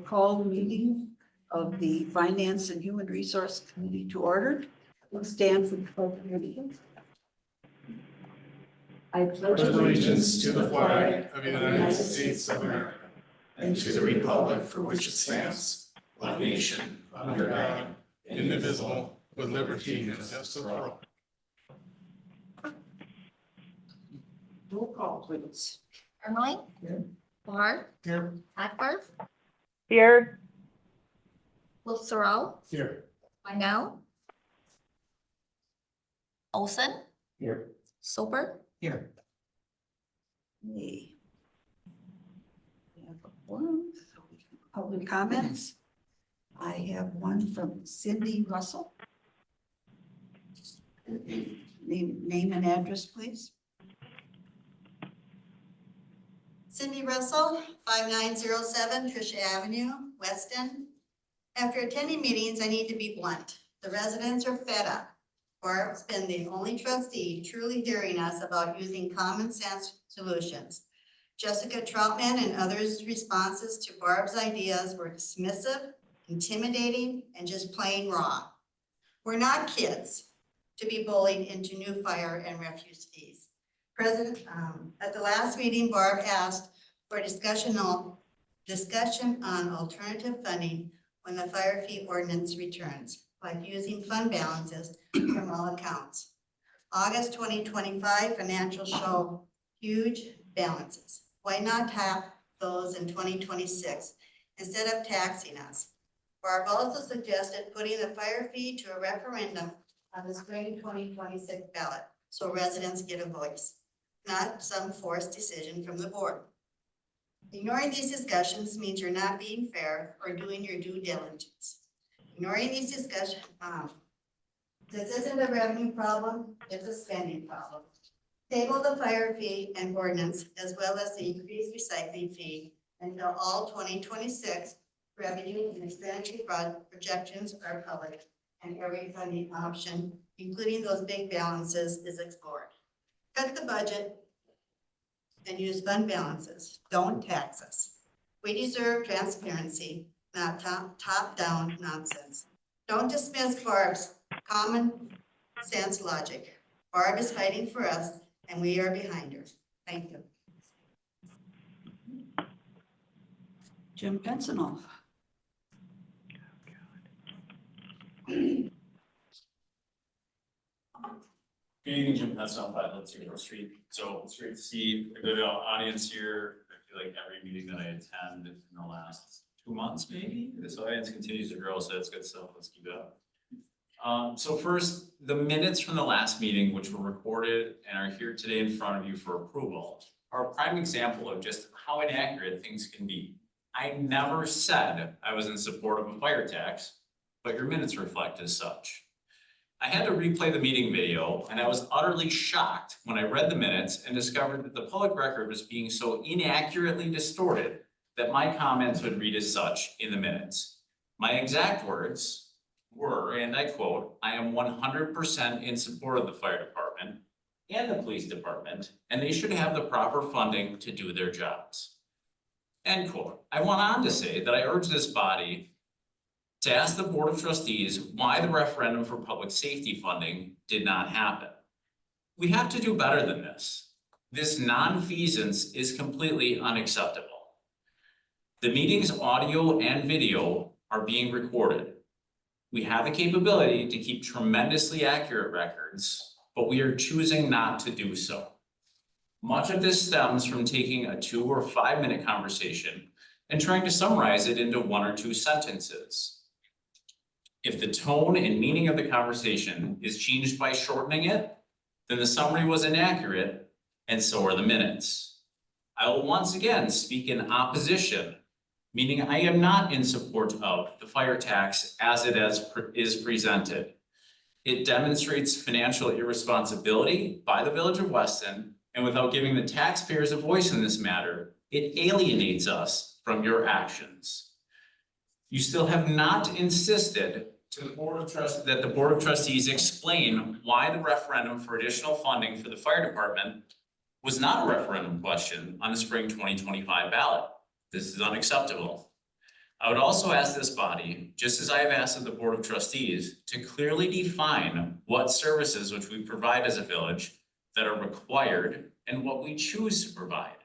Call the meeting of the Finance and Human Resource Committee to order. We'll stand for the pledge of allegiance. I pledge allegiance to the flag of the United States of America and to the republic for which it stands, one nation, under God, indivisible, with liberty and justice for all. Roll call, please. Ermeling. Here. Barr. Here. Ackworth. Here. Sorrell. Here. Minell. Olson. Here. Soper. Here. We have one. Public comments. I have one from Cindy Russell. Name and address, please. Cindy Russell, 5907 Tricia Avenue, Weston. After attending meetings, I need to be blunt. The residents are fed up. Barb's been the only trustee truly hearing us about using common sense solutions. Jessica Troutman and others' responses to Barb's ideas were dismissive, intimidating, and just plain wrong. We're not kids to be bullied into new fire and refuse fees. At the last meeting, Barb asked for a discussion on alternative funding when the fire fee ordinance returns, like using fund balances from all accounts. August 2025 financials show huge balances. Why not tap those in 2026 instead of taxing us? Barb also suggested putting the fire fee to a referendum on the spring 2026 ballot so residents get a voice, not some forced decision from the board. Ignoring these discussions means you're not being fair or doing your due diligence. Ignoring these discussions, this isn't a revenue problem, it's a spending problem. Table the fire fee and ordinance as well as the increased recycling fee until all 2026 revenue and expenditure projections are public and every funding option, including those big balances, is explored. Cut the budget and use fund balances. Don't tax us. We deserve transparency, not top-down nonsense. Don't dismiss Barb's common sense logic. Barb is fighting for us and we are behind her. Thank you. Jim Pensignol. Good evening, Jim Pensignol, 510 Street. So it's great to see a good audience here. I feel like every meeting that I attend in the last 2 months, maybe, this audience continues to grow, so that's good stuff. Let's keep it up. So first, the minutes from the last meeting, which were recorded and are here today in front of you for approval, are a prime example of just how inaccurate things can be. I never said I was in support of a fire tax, but your minutes reflect as such. I had to replay the meeting video and I was utterly shocked when I read the minutes and discovered that the public record was being so inaccurately distorted that my comments would read as such in the minutes. My exact words were, and I quote, "I am 100% in support of the fire department and the police department, and they should have the proper funding to do their jobs." End quote. I went on to say that I urge this body to ask the Board of Trustees why the referendum for public safety funding did not happen. We have to do better than this. This nonfeasance is completely unacceptable. The meeting's audio and video are being recorded. We have the capability to keep tremendously accurate records, but we are choosing not to do so. Much of this stems from taking a 2 or 5 minute conversation and trying to summarize it into 1 or 2 sentences. If the tone and meaning of the conversation is changed by shortening it, then the summary was inaccurate, and so are the minutes. I will once again speak in opposition, meaning I am not in support of the fire tax as it is presented. It demonstrates financial irresponsibility by the Village of Weston, and without giving the taxpayers a voice in this matter, it alienates us from your actions. You still have not insisted to the that the Board of Trustees explain why the referendum for additional funding for the fire department was not a referendum question on the spring 2025 ballot. This is unacceptable. I would also ask this body, just as I have asked of the Board of Trustees, to clearly define what services which we provide as a village that are required and what we choose to provide.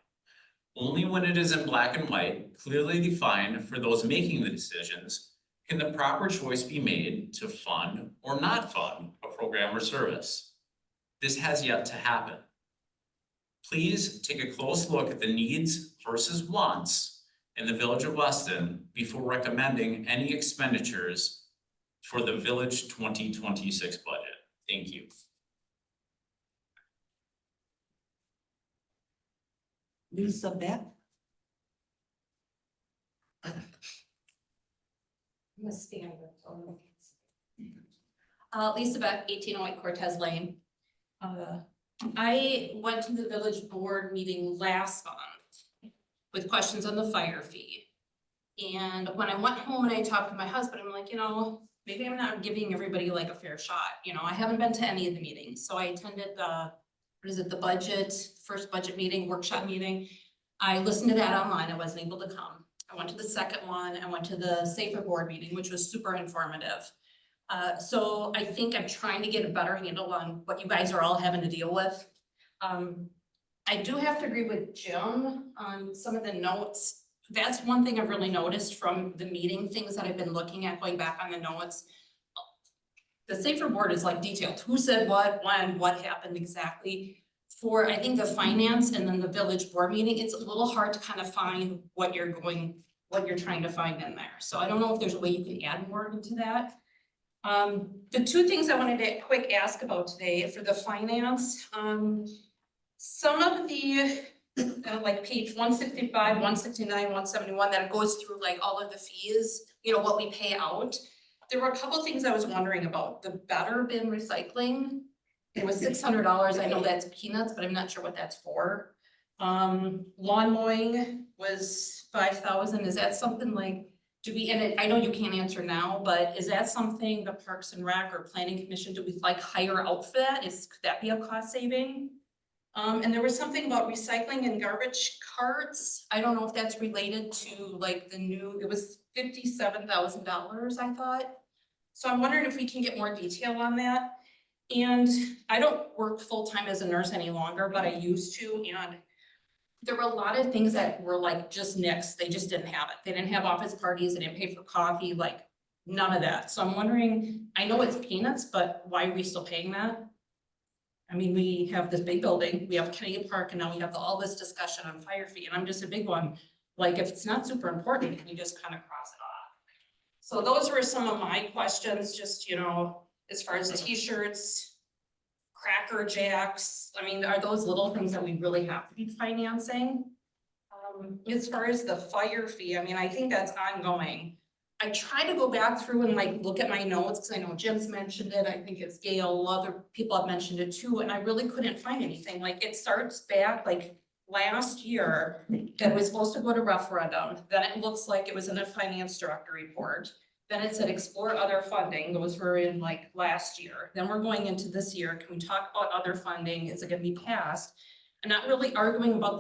Only when it is in black and white, clearly defined for those making the decisions, can the proper choice be made to fund or not fund a program or service. This has yet to happen. Please take a close look at the needs versus wants in the Village of Weston before recommending any expenditures for the Village 2026 budget. Thank you. Lisa Beck. Lisa Beck, 1808 Cortez Lane. I went to the village board meeting last month with questions on the fire fee. And when I went home and I talked to my husband, I'm like, maybe I'm not giving everybody like a fair shot. I haven't been to any of the meetings. So I attended the first budget meeting, workshop meeting. I listened to that online. I wasn't able to come. I went to the second one. I went to the Safer Board meeting, which was super informative. So I think I'm trying to get a better handle on what you guys are all having to deal with. I do have to agree with Jim on some of the notes. That's one thing I've really noticed from the meeting, things that I've been looking at, going back on the notes. The Safer Board is like detailed, who said what, when, what happened exactly. For, I think, the finance and then the village board meeting, it's a little hard to kind of find what you're trying to find in there. So I don't know if there's a way you can add more into that. The two things I wanted to quick ask about today for the finance, some of the, like page 165, 169, 171, that goes through like all of the fees, what we pay out. There were a couple things I was wondering about. The better bin recycling, it was $600. I know that's peanuts, but I'm not sure what that's for. Lawn mowing was 5,000. Is that something like, I know you can't answer now, but is that something the Parks and Rec or Planning Commission, do we like hire out for that? Could that be a cost saving? And there was something about recycling and garbage carts. I don't know if that's related to like it was $57,000, I thought. So I'm wondering if we can get more detail on that. And I don't work full-time as a nurse any longer, but I used to, and there were a lot of things that were like just nixed. They just didn't have it. They didn't have office parties. They didn't pay for coffee, like none of that. So I'm wondering, I know it's peanuts, but why are we still paying that? I mean, we have this big building, we have Kennedy Park, and now we have all this discussion on fire fee, and I'm just a big one. Like, if it's not super important, can you just kind of cross it off? So those were some of my questions, just, as far as T-shirts, Cracker Jacks. I mean, are those little things that we really have to be financing? As far as the fire fee, I mean, I think that's ongoing. I try to go back through and like look at my notes, because I know Jim's mentioned it. I think it's Gail, other people have mentioned it too, and I really couldn't find anything. Like, it starts back like last year that was supposed to go to referendum. Then it looks like it was in a finance director report. Then it said explore other funding. Those were in like last year. Then we're going into this year. Can we talk about other funding? Is it going to be passed? I'm not really arguing about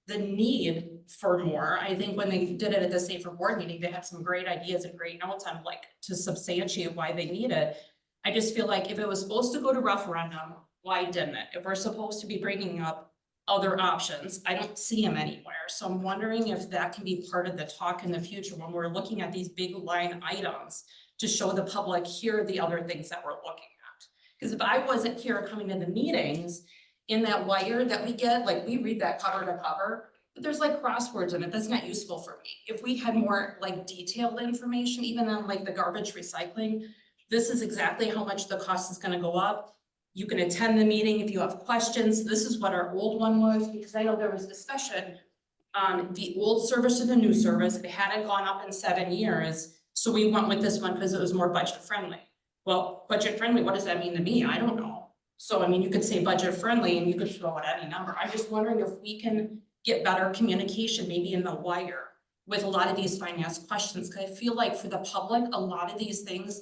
the need for more. I think when they did it at the Safer Board meeting, they had some great ideas and great notes on like to substantiate why they need it. I just feel like if it was supposed to go to referendum, why didn't it? If we're supposed to be bringing up other options, I don't see them anywhere. So I'm wondering if that can be part of the talk in the future when we're looking at these big line items to show the public, here are the other things that we're looking at. Because if I wasn't here coming to the meetings, in that wire that we get, like we read that cover to cover, but there's like crosswords in it. That's not useful for me. If we had more like detailed information, even on like the garbage recycling, this is exactly how much the cost is going to go up. You can attend the meeting if you have questions. This is what our old one was, because I know there was discussion on the old service to the new service. It hadn't gone up in 7 years. So we went with this one because it was more budget friendly. Well, budget friendly, what does that mean to me? I don't know. So, I mean, you could say budget friendly and you could throw out any number. I'm just wondering if we can get better communication, maybe in the wire, with a lot of these finance questions. Because I feel like for the public, a lot of these things,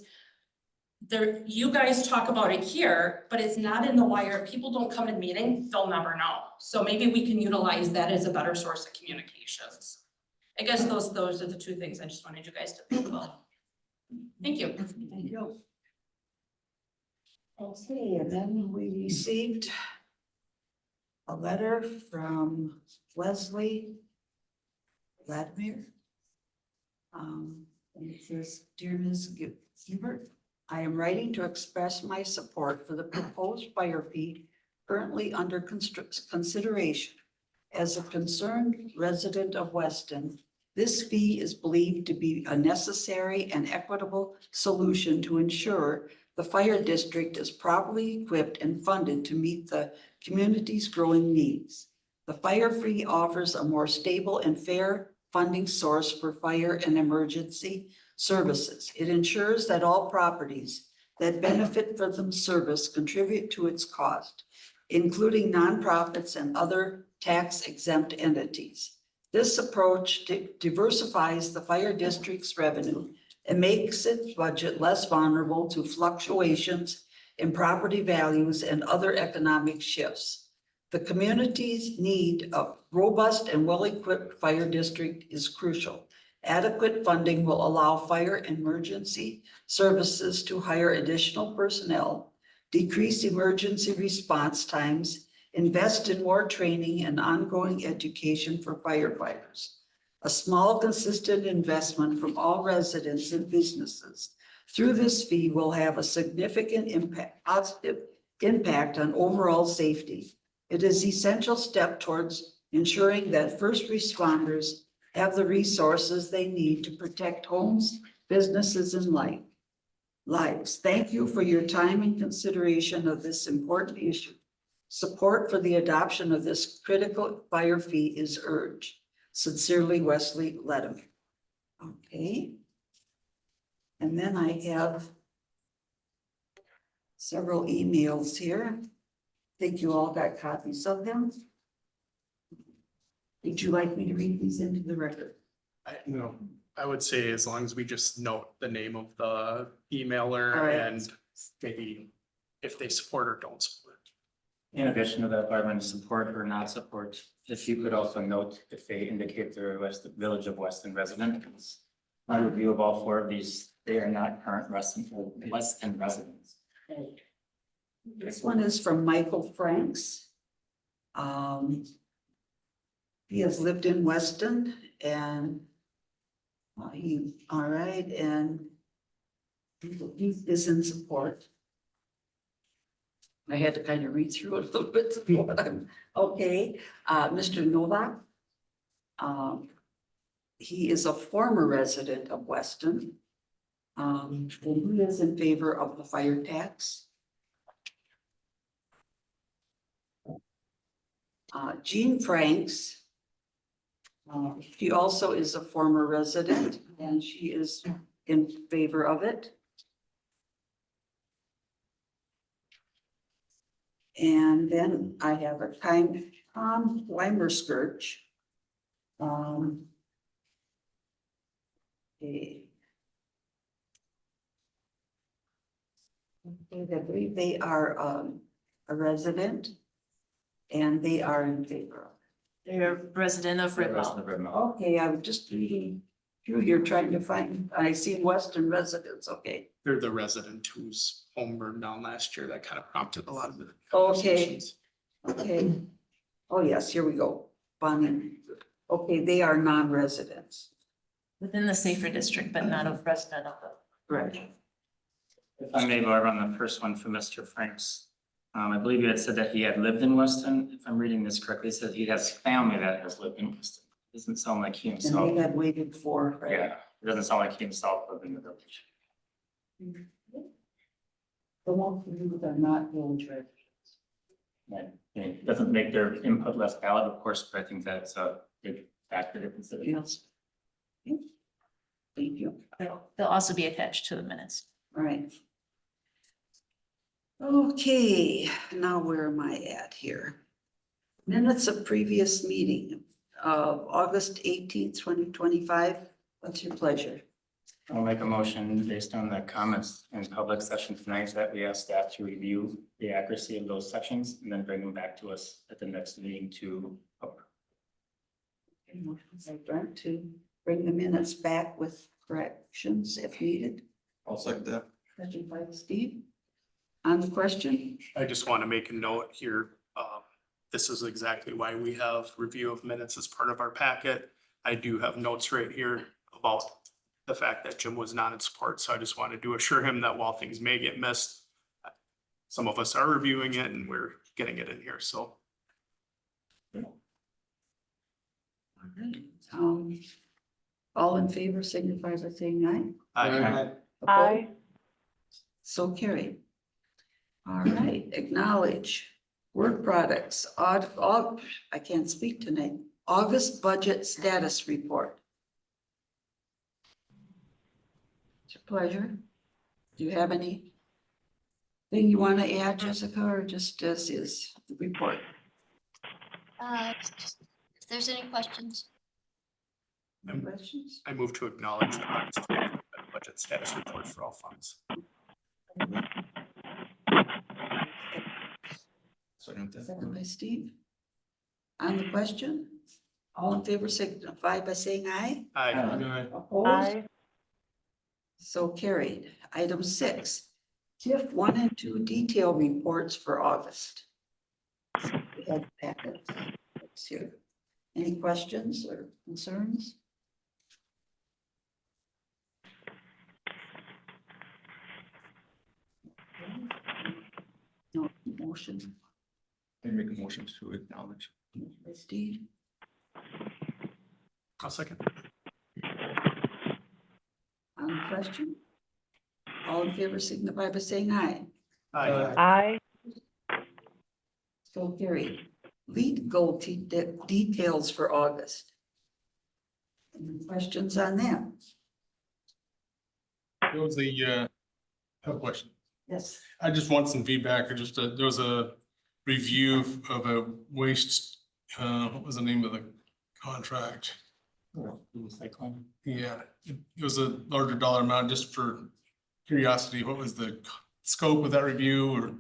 you guys talk about it here, but it's not in the wire. People don't come to meeting, they'll never know. So maybe we can utilize that as a better source of communications. I guess those are the two things I just wanted you guys to think about. Thank you. Thank you. Okay, and then we received a letter from Leslie Vladimir. And it says, "Dear Ms. Gilbert, I am writing to express my support for the proposed fire fee currently under consideration. As a concerned resident of Weston, this fee is believed to be a necessary and equitable solution to ensure the fire district is properly equipped and funded to meet the community's growing needs. The fire fee offers a more stable and fair funding source for fire and emergency services. It ensures that all properties that benefit from the service contribute to its cost, including nonprofits and other tax exempt entities. This approach diversifies the fire district's revenue and makes its budget less vulnerable to fluctuations in property values and other economic shifts. The community's need of robust and well-equipped fire district is crucial. Adequate funding will allow fire and emergency services to hire additional personnel, decrease emergency response times, invest in more training and ongoing education for firefighters. A small, consistent investment from all residents and businesses through this fee will have a significant positive impact on overall safety. It is an essential step towards ensuring that first responders have the resources they need to protect homes, businesses, and lives. Thank you for your time and consideration of this important issue. Support for the adoption of this critical fire fee is urged. Sincerely, Wesley Ledham." Okay. And then I have several emails here. I think you all got copies of them. Would you like me to read these into the record? No, I would say as long as we just note the name of the emailer All right. and maybe if they support or don't support. In addition to that, whether to support or not support, if you could also note if they indicate they're a Village of Weston resident. Because my review of all four of these, they are not current Weston residents. This one is from Michael Franks. He has lived in Weston and all right, and he is in support. I had to kind of read through it a little bit to know what I'm, okay, Mr. Novak. He is a former resident of Weston. And he is in favor of the fire tax. Jean Franks. She also is a former resident and she is in favor of it. And then I have a Tom Weimerskirch. Okay. I believe they are a resident and they are in favor of it. They're a resident of The rest Ribble. of them, Okay, I'm just reading through here trying to find, I see Western residents, okay. They're the resident whose home burned down last year. That kind of prompted a lot of the Okay. conversations. Okay. Oh, yes, here we go. Bonnie. Okay, they are non-residents. Within the safer district, but not a resident of the. Right. if I may, Barb, on the first one from Mr. Franks. I believe you had said that he had lived in Weston. If I'm reading this correctly, it says he has family that has lived in Weston. Doesn't sound like he And himself. they had waited for, right? Yeah, it doesn't sound like he himself lived in the village. The ones who are not village residents. Right. It doesn't make their input less valid, of course, but I think that's a big factor to consider. Yes. Thank you. They'll also be attached to the minutes. All right. Okay, now where am I at here? Minutes of previous meeting of August 18th, 2025. What's your pleasure? I'll make a motion based on the comments in public session tonight that we ask staff to review the accuracy of those sections and then bring them back to us at the next meeting to approve. Motion by Brent to bring the minutes back with corrections if needed. I'll second that. Second by Steve. On the question, I just want to make a note here. This is exactly why we have review of minutes as part of our packet. I do have notes right here about the fact that Jim was not in support, so I just wanted to assure him that while things may get missed, some of us are reviewing it and we're getting it in here, so. all in favor signify by saying aye. I Aye. So carried. All right, acknowledge work products, I can't speak tonight, August budget status report. It's your pleasure. Do you have anything you want to add, Jessica, or just as is the report? If there's any questions. Any questions? I move to acknowledge the budget status report for all funds. Second by Steve. On the question, all in favor signify by saying aye. Aye. Opposed? So carried. Item 6, TIF 1 and 2 detail reports for August. We had packets. Let's hear. Any questions or concerns? No motion. I make a motion to acknowledge. By Steve. I'll second. On the question? All in favor signify by saying aye. Aye. So carried. Lead goal details for August. Any questions on that? There was I have a question. Yes. I just want some feedback. There was a review of a waste, what was the name of the contract? Recycling. Yeah, it was a larger dollar amount. Just for curiosity, what was the scope of that review, or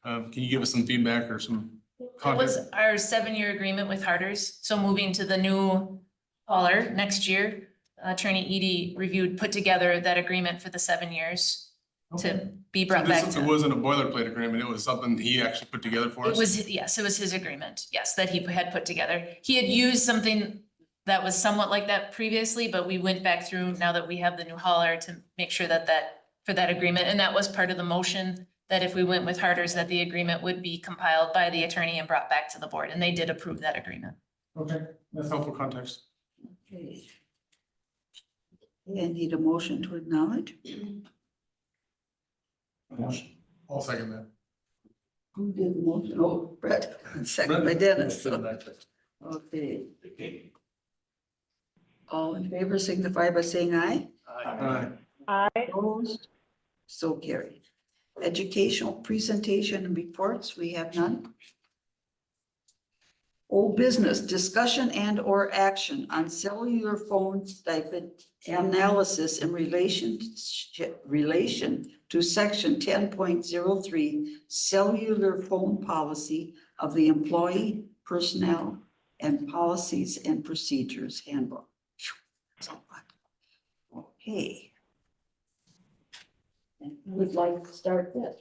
can you give us some feedback or some It context? was our 7-year agreement with Harder's, so moving to the new hauler next year. Attorney Edie put together that agreement for the 7 years to be brought back It to. wasn't a boilerplate agreement. It was something he actually put together for us. It was, yes, it was his agreement, yes, that he had put together. He had used something that was somewhat like that previously, but we went back through now that we have the new hauler to make sure for that agreement, and that was part of the motion, that if we went with Harder's, that the agreement would be compiled by the attorney and brought back to the board, and they did approve that agreement. Okay, that's helpful context. Okay. And need a motion to acknowledge. I'll second that. Who did the motion? Oh, Brett, and second by Dennis. Okay. All in favor signify by saying aye. Opposed? So carried. Educational presentation and reports, we have none. Old business, discussion and or action on cellular phone stipend analysis in relation to section 10.03 cellular phone policy of the Employee Personnel and Policies and Procedures Handbook. That's a lot. Okay. And who would like to start this?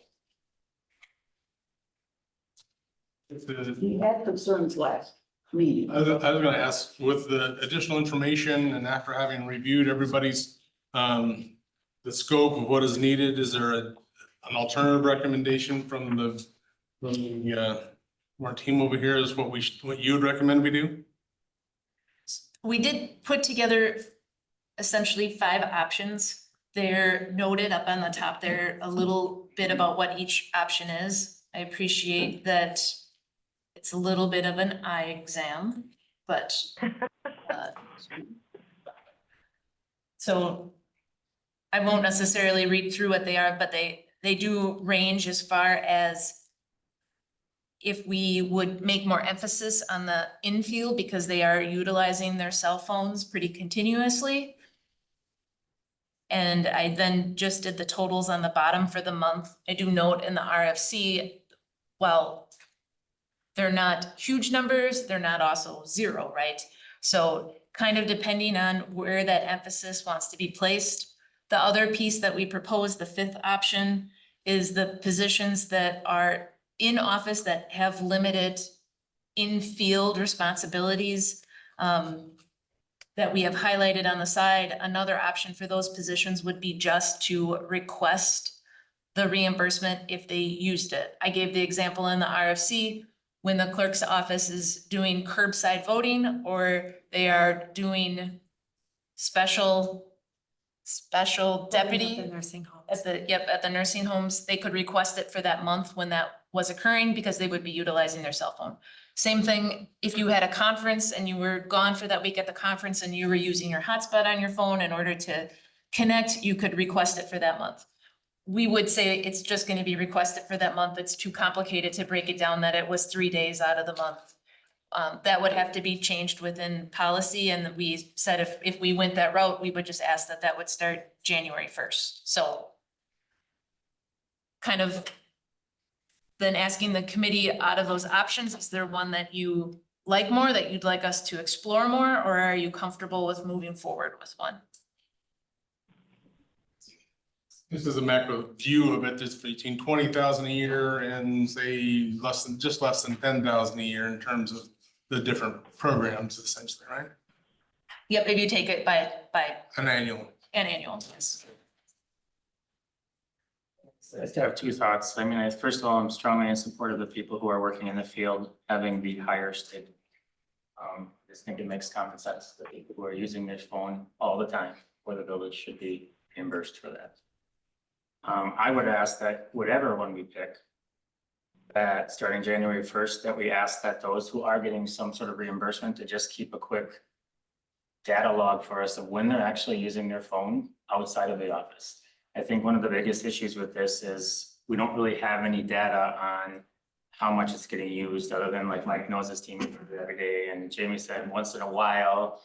We had concerns last meeting. I was gonna ask, with the additional information and after having reviewed everybody's, the scope of what is needed, is there an alternative recommendation from our team over here is what you would recommend we do? We did put together essentially 5 options. They're noted up on the top there, a little bit about what each option is. I appreciate that it's a little bit of an eye exam, but so I won't necessarily read through what they are, but they do range as far as if we would make more emphasis on the infield because they are utilizing their cell phones pretty continuously. And I then just did the totals on the bottom for the month. I do note in the RFC, while they're not huge numbers, they're not also zero, right? So kind of depending on where that emphasis wants to be placed. The other piece that we propose, the fifth option, is the positions that are in office that have limited in-field responsibilities that we have highlighted on the side. Another option for those positions would be just to request the reimbursement if they used it. I gave the example in the RFC, when the clerk's office is doing curbside voting or they are doing special deputy Nursing home. at the nursing homes, they could request it for that month when that was occurring because they would be utilizing their cell phone. Same thing, if you had a conference and you were gone for that week at the conference and you were using your hotspot on your phone in order to connect, you could request it for that month. We would say it's just gonna be requested for that month. It's too complicated to break it down that it was 3 days out of the month. That would have to be changed within policy, and we said if we went that route, we would just ask that that would start January 1st. So kind of then asking the committee, out of those options, is there one that you like more, that you'd like us to explore more, or are you comfortable with moving forward with one? This is a macro view of it, that's between 20,000 a year and say less than 10,000 a year in terms of the different programs essentially, right? Yep, if you take it by An annual. an annual, yes. I just have two thoughts. I mean, first of all, I'm strongly in support of the people who are working in the field having the higher stake. I just think it makes common sense that people who are using their phone all the time, where the village should be reimbursed for that. I would ask that whatever one we pick, that starting January 1st, that we ask that those who are getting some sort of reimbursement to just keep a quick data log for us of when they're actually using their phone outside of the office. I think one of the biggest issues with this is we don't really have any data on how much it's getting used, other than like Mike knows his team every day, and Jamie said once in a while,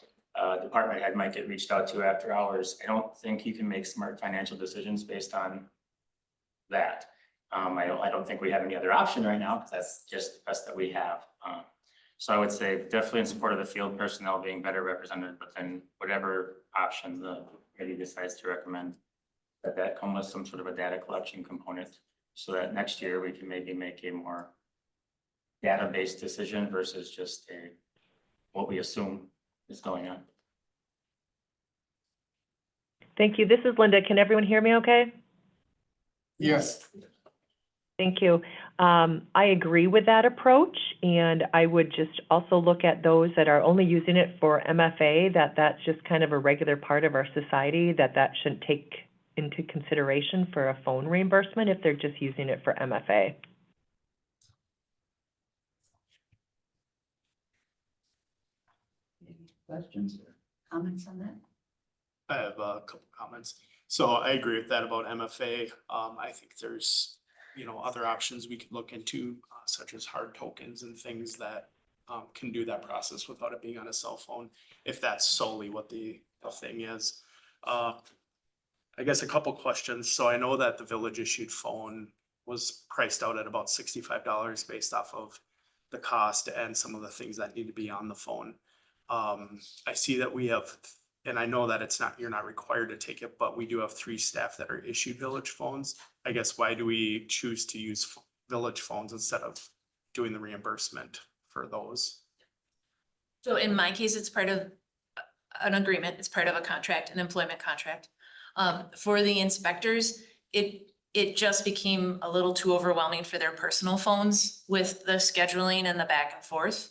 department head might get reached out to after hours. I don't think you can make smart financial decisions based on that. I don't think we have any other option right now, because that's just the best that we have. So I would say definitely in support of the field personnel being better represented, but then whatever option the committee decides to recommend, that come with some sort of a data collection component, so that next year we can maybe make a more data-based decision versus just what we assume is going on. Thank you. This is Linda. Can everyone hear me okay? Yes. Thank you. I agree with that approach, and I would just also look at those that are only using it for MFA, that's just kind of a regular part of our society, that shouldn't take into consideration for a phone reimbursement if they're just using it for MFA. Any questions or comments on that? I have a couple comments. So I agree with that about MFA. I think there's, other options we could look into, such as hard tokens and things that can do that process without it being on a cell phone, if that's solely what the thing is. I guess a couple questions. So I know that the village issued phone was priced out at about $65 based off of the cost and some of the things that need to be on the phone. I see that we have, and I know that you're not required to take it, but we do have 3 staff that are issued village phones. I guess why do we choose to use village phones instead of doing the reimbursement for those? So in my case, it's part of an agreement, it's part of a contract, an employment contract. For the inspectors, it just became a little too overwhelming for their personal phones with the scheduling and the back and forth.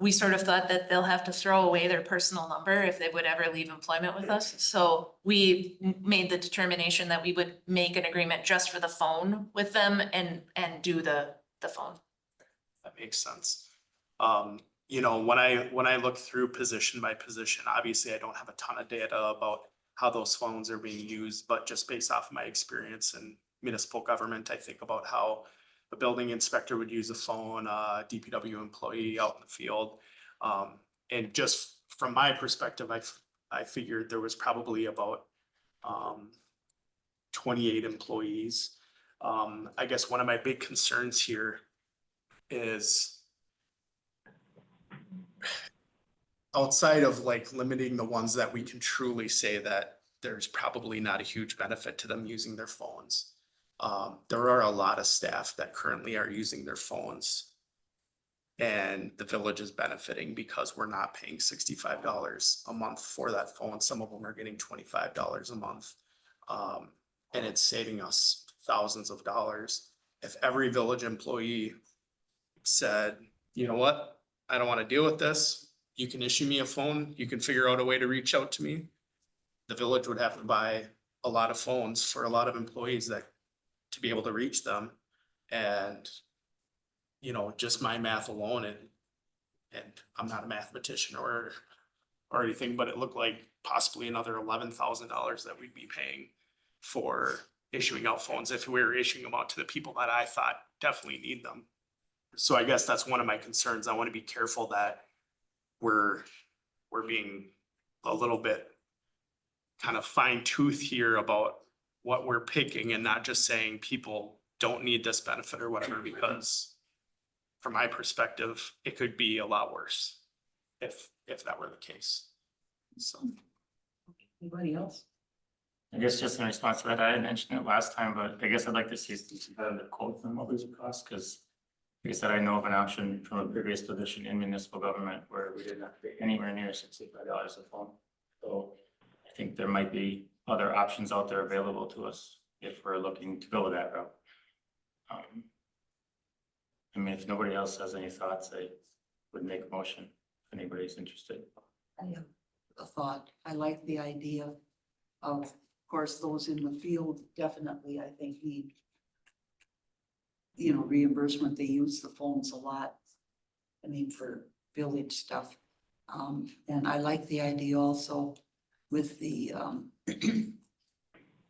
We sort of thought that they'll have to throw away their personal number if they would ever leave employment with us. So we made the determination that we would make an agreement just for the phone with them and do the phone. That makes sense. When I look through position by position, obviously I don't have a ton of data about how those phones are being used, but just based off of my experience in municipal government, I think about how a building inspector would use a phone, a DPW employee out in the field. And just from my perspective, I figured there was probably about 28 employees. I guess one of my big concerns here is outside of like limiting the ones that we can truly say that there's probably not a huge benefit to them using their phones. There are a lot of staff that currently are using their phones. And the village is benefiting because we're not paying $65 a month for that phone. Some of them are getting $25 a month. And it's saving us thousands of dollars. If every village employee said, you know what, I don't want to deal with this. You can issue me a phone. You can figure out a way to reach out to me. The village would have to buy a lot of phones for a lot of employees that to be able to reach them. And, you know, just my math alone, and I'm not a mathematician or anything, but it looked like possibly another $11,000 that we'd be paying for issuing out phones if we were issuing them out to the people that I thought definitely need them. So I guess that's one of my concerns. I want to be careful that we're being a little bit kind of fine tooth here about what we're picking and not just saying people don't need this benefit or whatever, because from my perspective, it could be a lot worse if that were the case. So. Anybody else? I guess just in response to that, I had mentioned it last time, but I guess I'd like to see some competitive quotes on what these would cost, because like I said, I know of an option from a previous position in municipal government where we did not pay anywhere near $65 a phone. So I think there might be other options out there available to us if we're looking to go that route. I mean, if nobody else has any thoughts, I would make a motion if anybody's interested. I have a thought. I like the idea of course, those in the field definitely, I think, need, you know, reimbursement. They use the phones a lot. I mean, for village stuff. And I like the idea also with the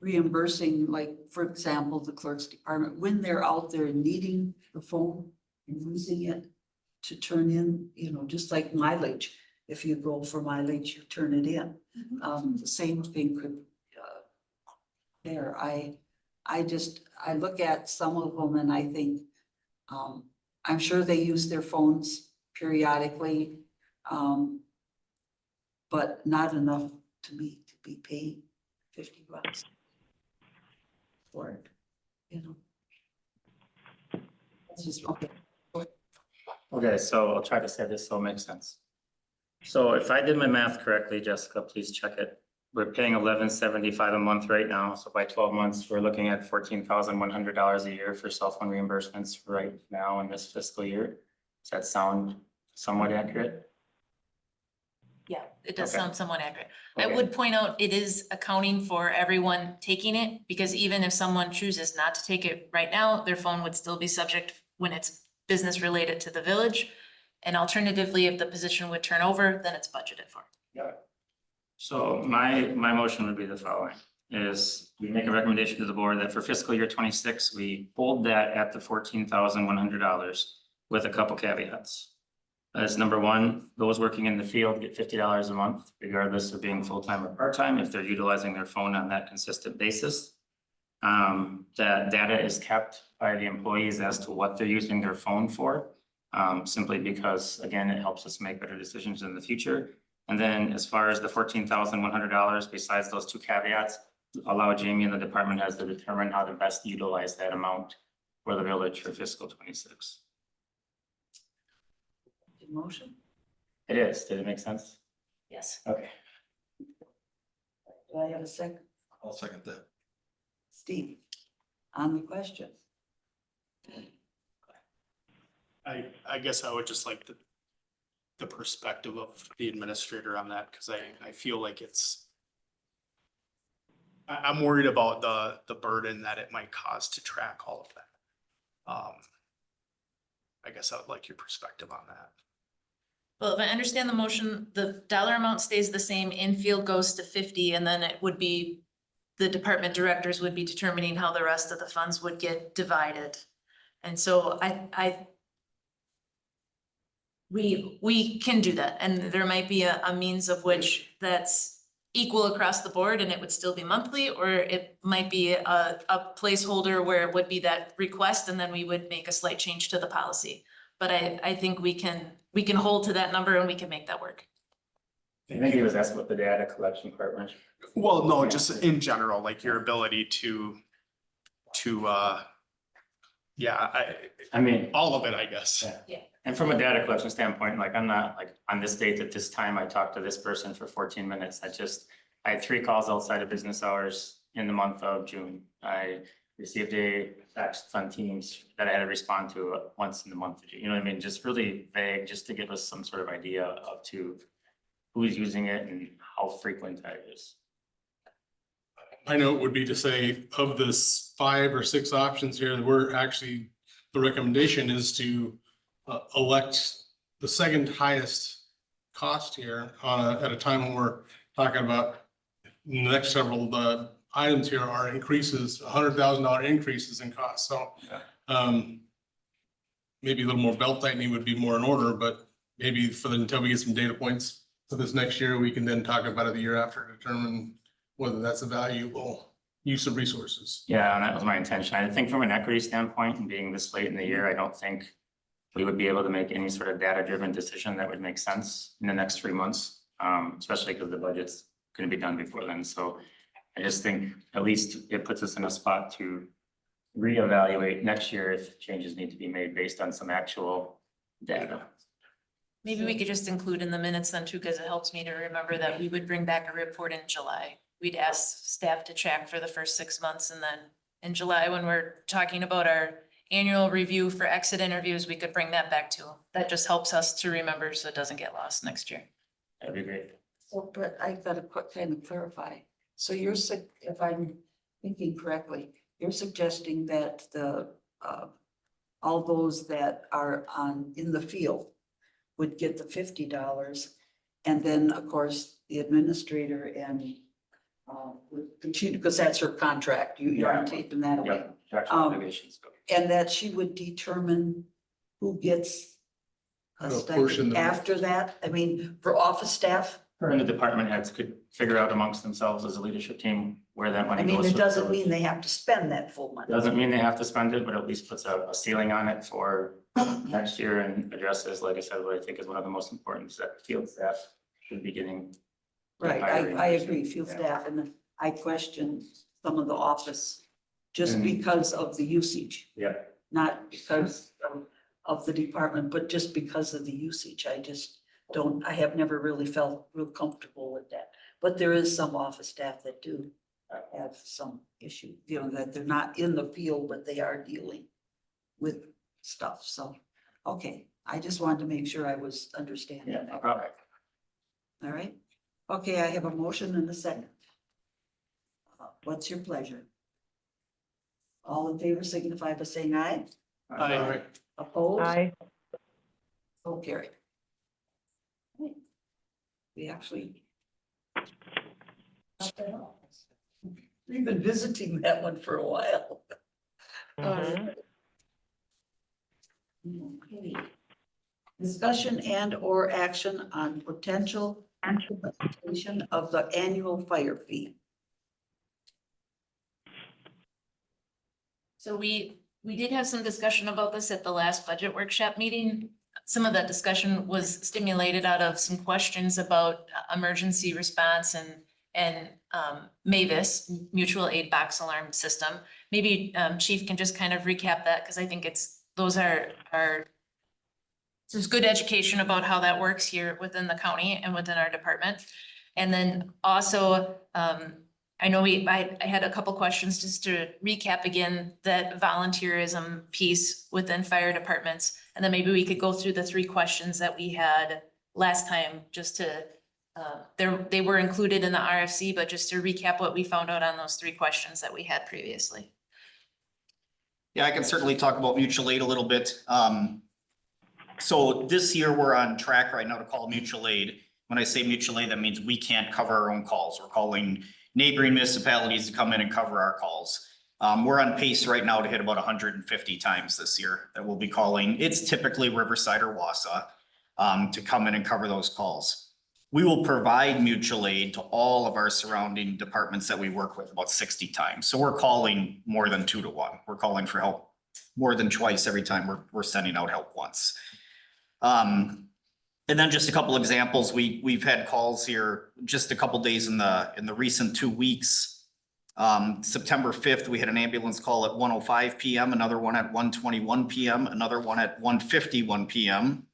reimbursing, like, for example, the clerk's department, when they're out there needing the phone and using it to turn in, you know, just like mileage. If you go for mileage, you turn it in. The same thing could there. I look at some of them and I think, I'm sure they use their phones periodically, but not enough to be paid $50 for it, you know. That's just, okay. Okay, so I'll try to say this so it makes sense. So if I did my math correctly, Jessica, please check it. We're paying $11.75 a month right now, so by 12 months, we're looking at $14,100 a year for cell phone reimbursements right now in this fiscal year. Does that sound somewhat accurate? Yeah, it does Okay. sound somewhat accurate. I Okay. would point out it is accounting for everyone taking it, because even if someone chooses not to take it right now, their phone would still be subject when it's business related to the village. And alternatively, if the position would turn over, then it's budgeted for. Yeah. So my motion would be the following, is we make a recommendation to the board that for fiscal year 26, we hold that at the $14,100 with a couple caveats. As number one, those working in the field get $50 a month, regardless of being full-time or part-time, if they're utilizing their phone on that consistent basis. That data is kept by the employees as to what they're using their phone for, simply because, again, it helps us make better decisions in the future. And then as far as the $14,100, besides those two caveats, allow Jamie and the department heads to determine how to best utilize that amount for the village for fiscal 26. Motion? It is. Did it make sense? Yes. Okay. Do I have a second? I'll second that. Steve, on the question. I guess I would just like the perspective of the administrator on that, because I feel like I'm worried about the burden that it might cause to track all of that. I guess I would like your perspective on that. Well, if I understand the motion, the dollar amount stays the same, infield goes to 50, and then it would be, the department directors would be determining how the rest of the funds would get divided. And so we can do that, and there might be a means of which that's equal across the board and it would still be monthly, or it might be a placeholder where it would be that request and then we would make a slight change to the policy. But I think we can hold to that number and we can make that work. I think he was asking about the data collection part, right? Well, no, just in general, like your ability to, yeah, I mean, all of it, I guess. and from a data collection standpoint, like I'm not like on this date at this time, I talked to this person for 14 minutes. I had 3 calls outside of business hours in the month of June. I received a text on Teams that I had to respond to once in the month of June. You know what I mean? Just really vague, just to give us some sort of idea of to who's using it and how frequent that is. My note would be to say of this 5 or 6 options here, we're actually, the recommendation is to elect the second highest cost here at a time when we're talking about the next several items here are increases, $100,000 increases in cost. So maybe a little more belt tightening would be more in order, but maybe until we get some data points for this next year, we can then talk about it the year after to determine whether that's a valuable use of resources. Yeah, and that was my intention. I think from an equity standpoint and being this late in the year, I don't think we would be able to make any sort of data-driven decision that would make sense in the next 3 months, especially because the budget's going to be done before then. So I just think at least it puts us in a spot to reevaluate next year if changes need to be made based on some actual data. Maybe we could just include in the minutes then too, because it helps me to remember that we would bring back a report in July. We'd ask staff to track for the first 6 months, and then in July, when we're talking about our annual review for exit interviews, we could bring that back too. That just helps us to remember so it doesn't get lost next year. That'd be great. So, but I gotta kind of clarify. So if I'm thinking correctly, you're suggesting that all those that are in the field would get the $50. And then, of course, the administrator and would continue, because that's her contract. You aren't taking that away. Yep, contractual obligations. And that she would determine who gets a A portion stipend of- after that. I mean, for office staff. Her and the department heads could figure out amongst themselves as a leadership team where that money I goes. mean, for it the doesn't village. mean they have to spend that full money. Doesn't mean they have to spend it, but at least puts a ceiling on it for next year and addresses, like I said, what I think is one of the most important is that field staff should be getting. Right, higher I increase. agree, field Yeah. staff, and I question some of the office just Mhm. because of the usage, Yeah, not because of the department, but just because of the usage. I have never really felt real comfortable with that. But there is some office staff that do have some issue, that they're not in the field, but they are dealing with stuff, so, okay. I just wanted to make sure I was understanding yeah, that. no problem. All right, okay, I have a motion and a second. What's your pleasure? All in favor signify by saying aye. Aye. Opposed? Aye. So carried. Okay. We actually. We've been visiting that one for a while. Mhm. Okay. Discussion and or action on potential implementation of the annual fire fee. So we did have some discussion about this at the last budget workshop meeting. Some of that discussion was stimulated out of some questions about emergency response and MAVIS, mutual aid box alarm system. Maybe Chief can just kind of recap that, because I think there's good education about how that works here within the county and within our department. And then also, I know I had a couple questions just to recap again, that volunteerism piece within fire departments. And then maybe we could go through the 3 questions that we had last time, just to, they were included in the RFC, but just to recap what we found out on those 3 questions that we had previously. Yeah, I can certainly talk about mutual aid a little bit. So this year, we're on track right now to call mutual aid. When I say mutual aid, that means we can't cover our own calls. We're calling neighboring municipalities to come in and cover our calls. We're on pace right now to hit about 150 times this year that we'll be calling. It's typically Riverside or Wausau to come in and cover those calls. We will provide mutual aid to all of our surrounding departments that we work with about 60 times. So we're calling more than 2 to 1. We're calling for help more than twice every time we're sending out help once. And then just a couple examples, we've had calls here just a couple days in the recent 2 weeks. September 5th, we had an ambulance call at 1:05 PM, another one at 1:21 PM, another one at 1:51 PM.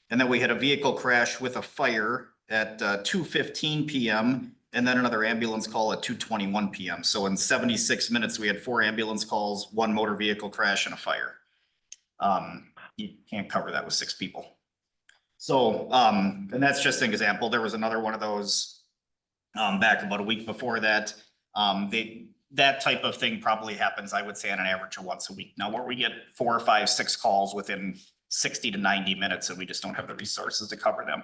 And then we had a vehicle crash with a fire at 2:15 PM, and then another ambulance call at 2:21 PM. So in 76 minutes, we had 4 ambulance calls, 1 motor vehicle crash, and a fire. You can't cover that with 6 people. So, and that's just an example. There was another one of those back about a week before that. That type of thing probably happens, I would say, on an average of once a week. Now, where we get 4, 5, 6 calls within 60 to 90 minutes, and we just don't have the resources to cover them.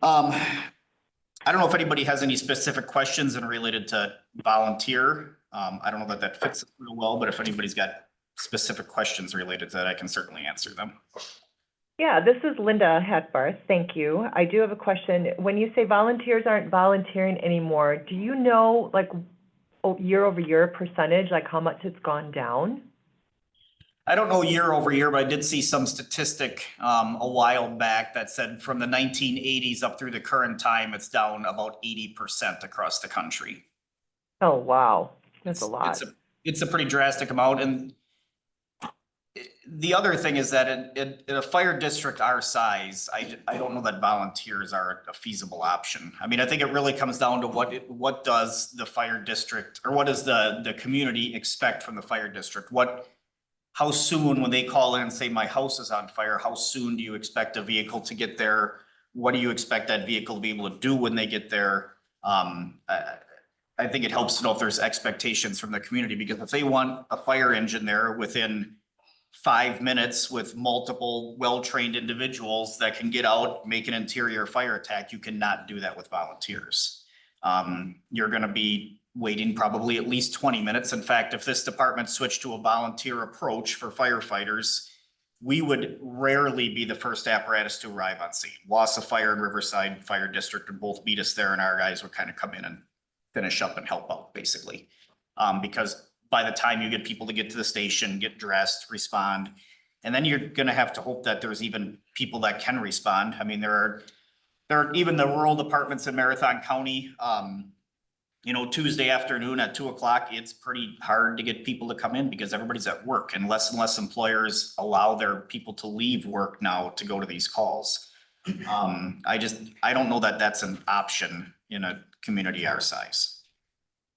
I don't know if anybody has any specific questions and related to volunteer. I don't know that that fits real well, but if anybody's got specific questions related to that, I can certainly answer them. Yeah, this is Linda Hatbarth. Thank you. I do have a question. When you say volunteers aren't volunteering anymore, do you know, like, year over year percentage, like how much it's gone down? I don't know year over year, but I did see some statistic a while back that said from the 1980s up through the current time, it's down about 80% across the country. Oh, wow. That's a lot. It's a pretty drastic amount. And the other thing is that in a fire district our size, I don't know that volunteers are a feasible option. I mean, I think it really comes down to what does the fire district, or what does the community expect from the fire district? How soon, when they call in and say, my house is on fire, how soon do you expect a vehicle to get there? What do you expect that vehicle to be able to do when they get there? I think it helps to know if there's expectations from the community, because if they want a fire engine there within 5 minutes with multiple well-trained individuals that can get out, make an interior fire attack, you cannot do that with volunteers. You're gonna be waiting probably at least 20 minutes. In fact, if this department switched to a volunteer approach for firefighters, we would rarely be the first apparatus to arrive on scene. Wassa Fire and Riverside Fire District would both beat us there, and our guys would kind of come in and finish up and help out, basically. Because by the time you get people to get to the station, get dressed, respond, and then you're gonna have to hope that there's even people that can respond. I mean, there are even the rural departments in Marathon County, you know, Tuesday afternoon at 2 o'clock, it's pretty hard to get people to come in because everybody's at work, and less employers allow their people to leave work now to go to these calls. I don't know that that's an option in a community our size.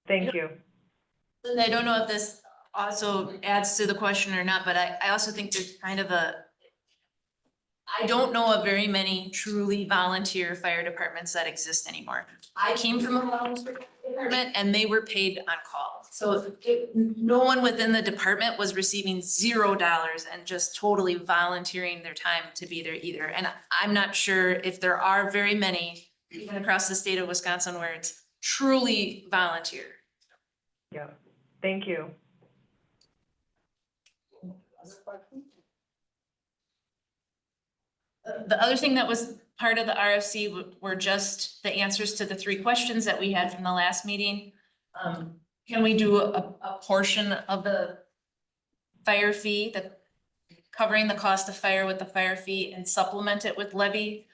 Thank you. And I don't know if this also adds to the question or not, but I also think there's kind of I don't know of very many truly volunteer fire departments that exist anymore. I came from a volunteer department and they were paid on call. So no one within the department was receiving $0 and just totally volunteering their time to be there either. And I'm not sure if there are very many, even across the state of Wisconsin, where it's truly volunteer. Yeah, thank you. The other thing that was part of the RFC were just the answers to the 3 questions that we had from the last meeting. Can we do a portion of the fire fee, covering the cost of fire with the fire fee, and supplement it with levy?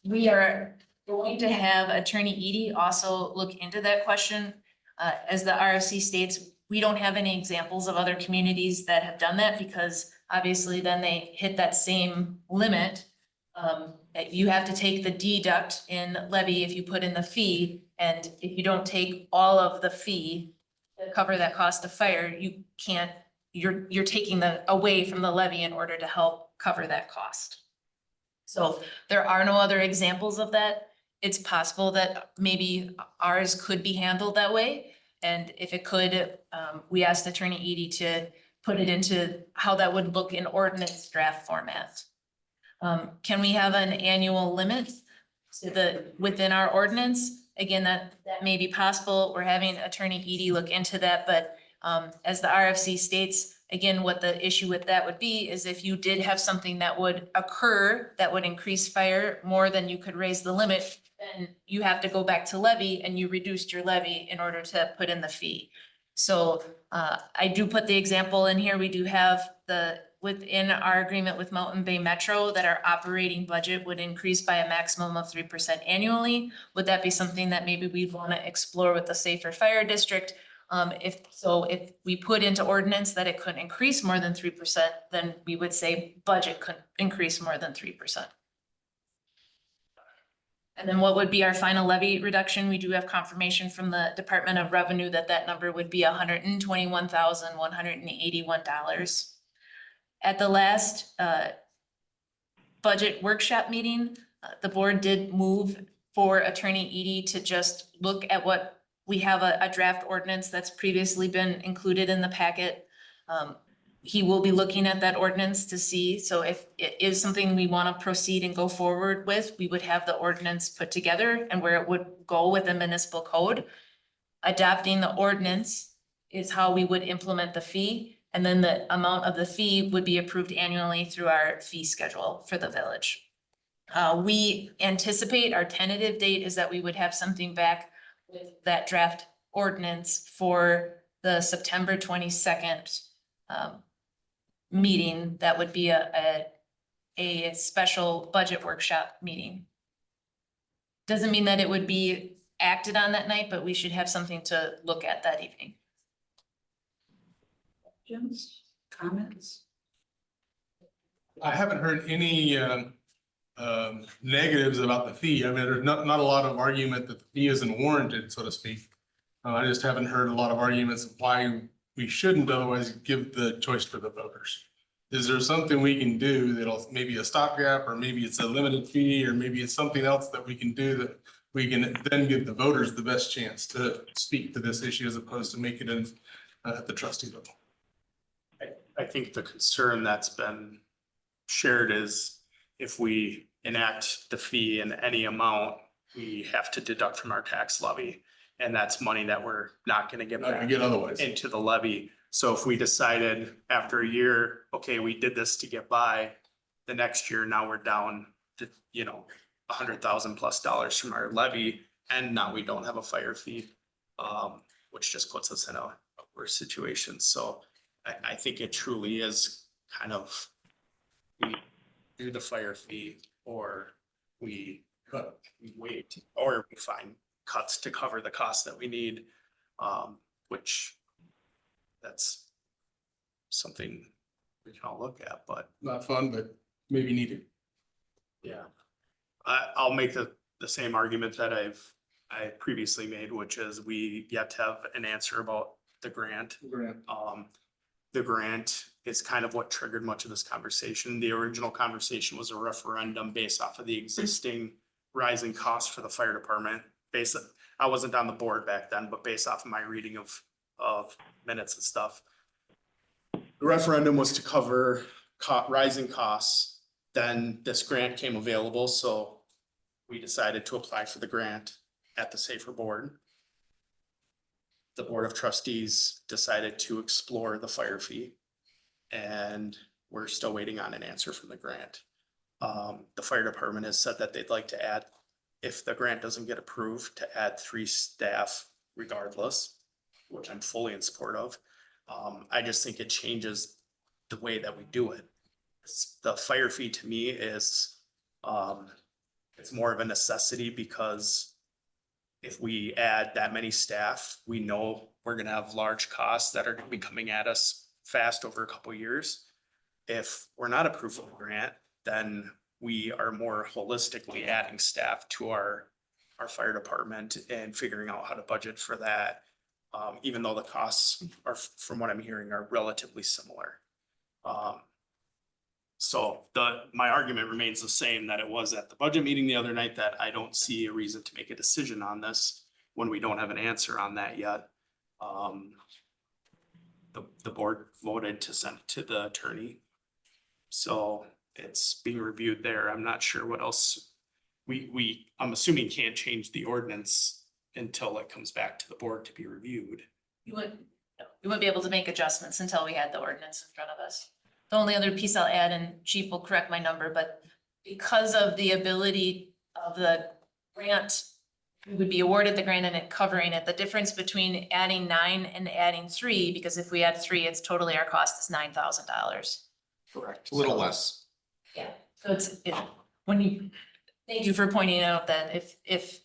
We are going to have Attorney Edie also look into that question. As the RFC states, we don't have any examples of other communities that have done that, because obviously then they hit that same limit. You have to take the deduct in levy if you put in the fee, and if you don't take all of the fee to cover that cost of fire, you can't, you're taking away from the levy in order to help cover that cost. So there are no other examples of that. It's possible that maybe ours could be handled that way. And if it could, we asked Attorney Edie to put it into how that would look in ordinance draft format. Can we have an annual limit to within our ordinance? Again, that may be possible. We're having Attorney Edie look into that, but as the RFC states, again, what the issue with that would be is if you did have something that would occur that would increase fire more than you could raise the limit, then you have to go back to levy, and you reduced your levy in order to put in the fee. So I do put the example in here. We do have the within our agreement with Mountain Bay Metro that our operating budget would increase by a maximum of 3% annually. Would that be something that maybe we'd want to explore with the Safer Fire District? If we put into ordinance that it couldn't increase more than 3%, then we would say budget couldn't increase more than 3%. And then what would be our final levy reduction? We do have confirmation from the Department of Revenue that that number would be $121,181. At the last budget workshop meeting, the board did move for Attorney Edie to just look at what we have a draft ordinance that's previously been included in the packet. He will be looking at that ordinance to see, so if it is something we want to proceed and go forward with, we would have the ordinance put together and where it would go with the municipal code. Adopting the ordinance is how we would implement the fee, and then the amount of the fee would be approved annually through our fee schedule for the village. We anticipate, our tentative date is that we would have something back with that draft ordinance for the September 22nd meeting. That would be a special budget workshop meeting. Doesn't mean that it would be acted on that night, but we should have something to look at that evening. Questions, comments? I haven't heard any negatives about the fee. I mean, there's not a lot of argument that the fee isn't warranted, so to speak. I just haven't heard a lot of arguments of why we shouldn't otherwise give the choice to the voters. Is there something we can do that'll maybe a stopgap, or maybe it's a limited fee, or maybe it's something else that we can do that we can then give the voters the best chance to speak to this issue as opposed to make it in at the trustee level? I think the concern that's been shared is if we enact the fee in any amount, we have to deduct from our tax levy. And that's money that we're not gonna get back otherwise into the levy. So if we decided after a year, okay, we did this to get by, the next year, now we're down to, $100,000+ from our levy, and now we don't have a fire fee, which just puts us in a worse situation. So I think it truly is kind of, we do the fire fee, or we wait, or we find cuts to cover the costs that we need, which that's something we can all look at, but Not fun, but maybe needed. yeah. I'll make the same argument that I previously made, which is we yet to have an answer about the grant. The grant is kind of what triggered much of this conversation. The original conversation was a referendum based off of the existing rising costs for the fire department. I wasn't on the board back then, but based off of my reading of minutes and stuff. The referendum was to cover rising costs. Then this grant came available, so we decided to apply for the grant at the Safer Board. The Board of Trustees decided to explore the fire fee, and we're still waiting on an answer from the grant. The fire department has said that they'd like to add, if the grant doesn't get approved, to add 3 staff regardless, which I'm fully in support of. I just think it changes the way that we do it. The fire fee to me is, it's more of a necessity, because if we add that many staff, we know we're gonna have large costs that are gonna be coming at us fast over a couple of years. If we're not approved for the grant, then we are more holistically adding staff to our fire department and figuring out how to budget for that. Even though the costs are, from what I'm hearing, are relatively similar. So my argument remains the same that it was at the budget meeting the other night, that I don't see a reason to make a decision on this when we don't have an answer on that yet. The board voted to send it to the attorney. So it's being reviewed there. I'm not sure what else I'm assuming can't change the ordinance until it comes back to the board to be reviewed. You wouldn't be able to make adjustments until we had the ordinance in front of us. The only other piece I'll add, and Chief will correct my number, but because of the ability of the grant, we would be awarded the grant and it covering it. The difference between adding 9 and adding 3, because if we add 3, it's totally, our cost is $9,000. Correct. a little less. Yeah, so when you, thank you for pointing out that if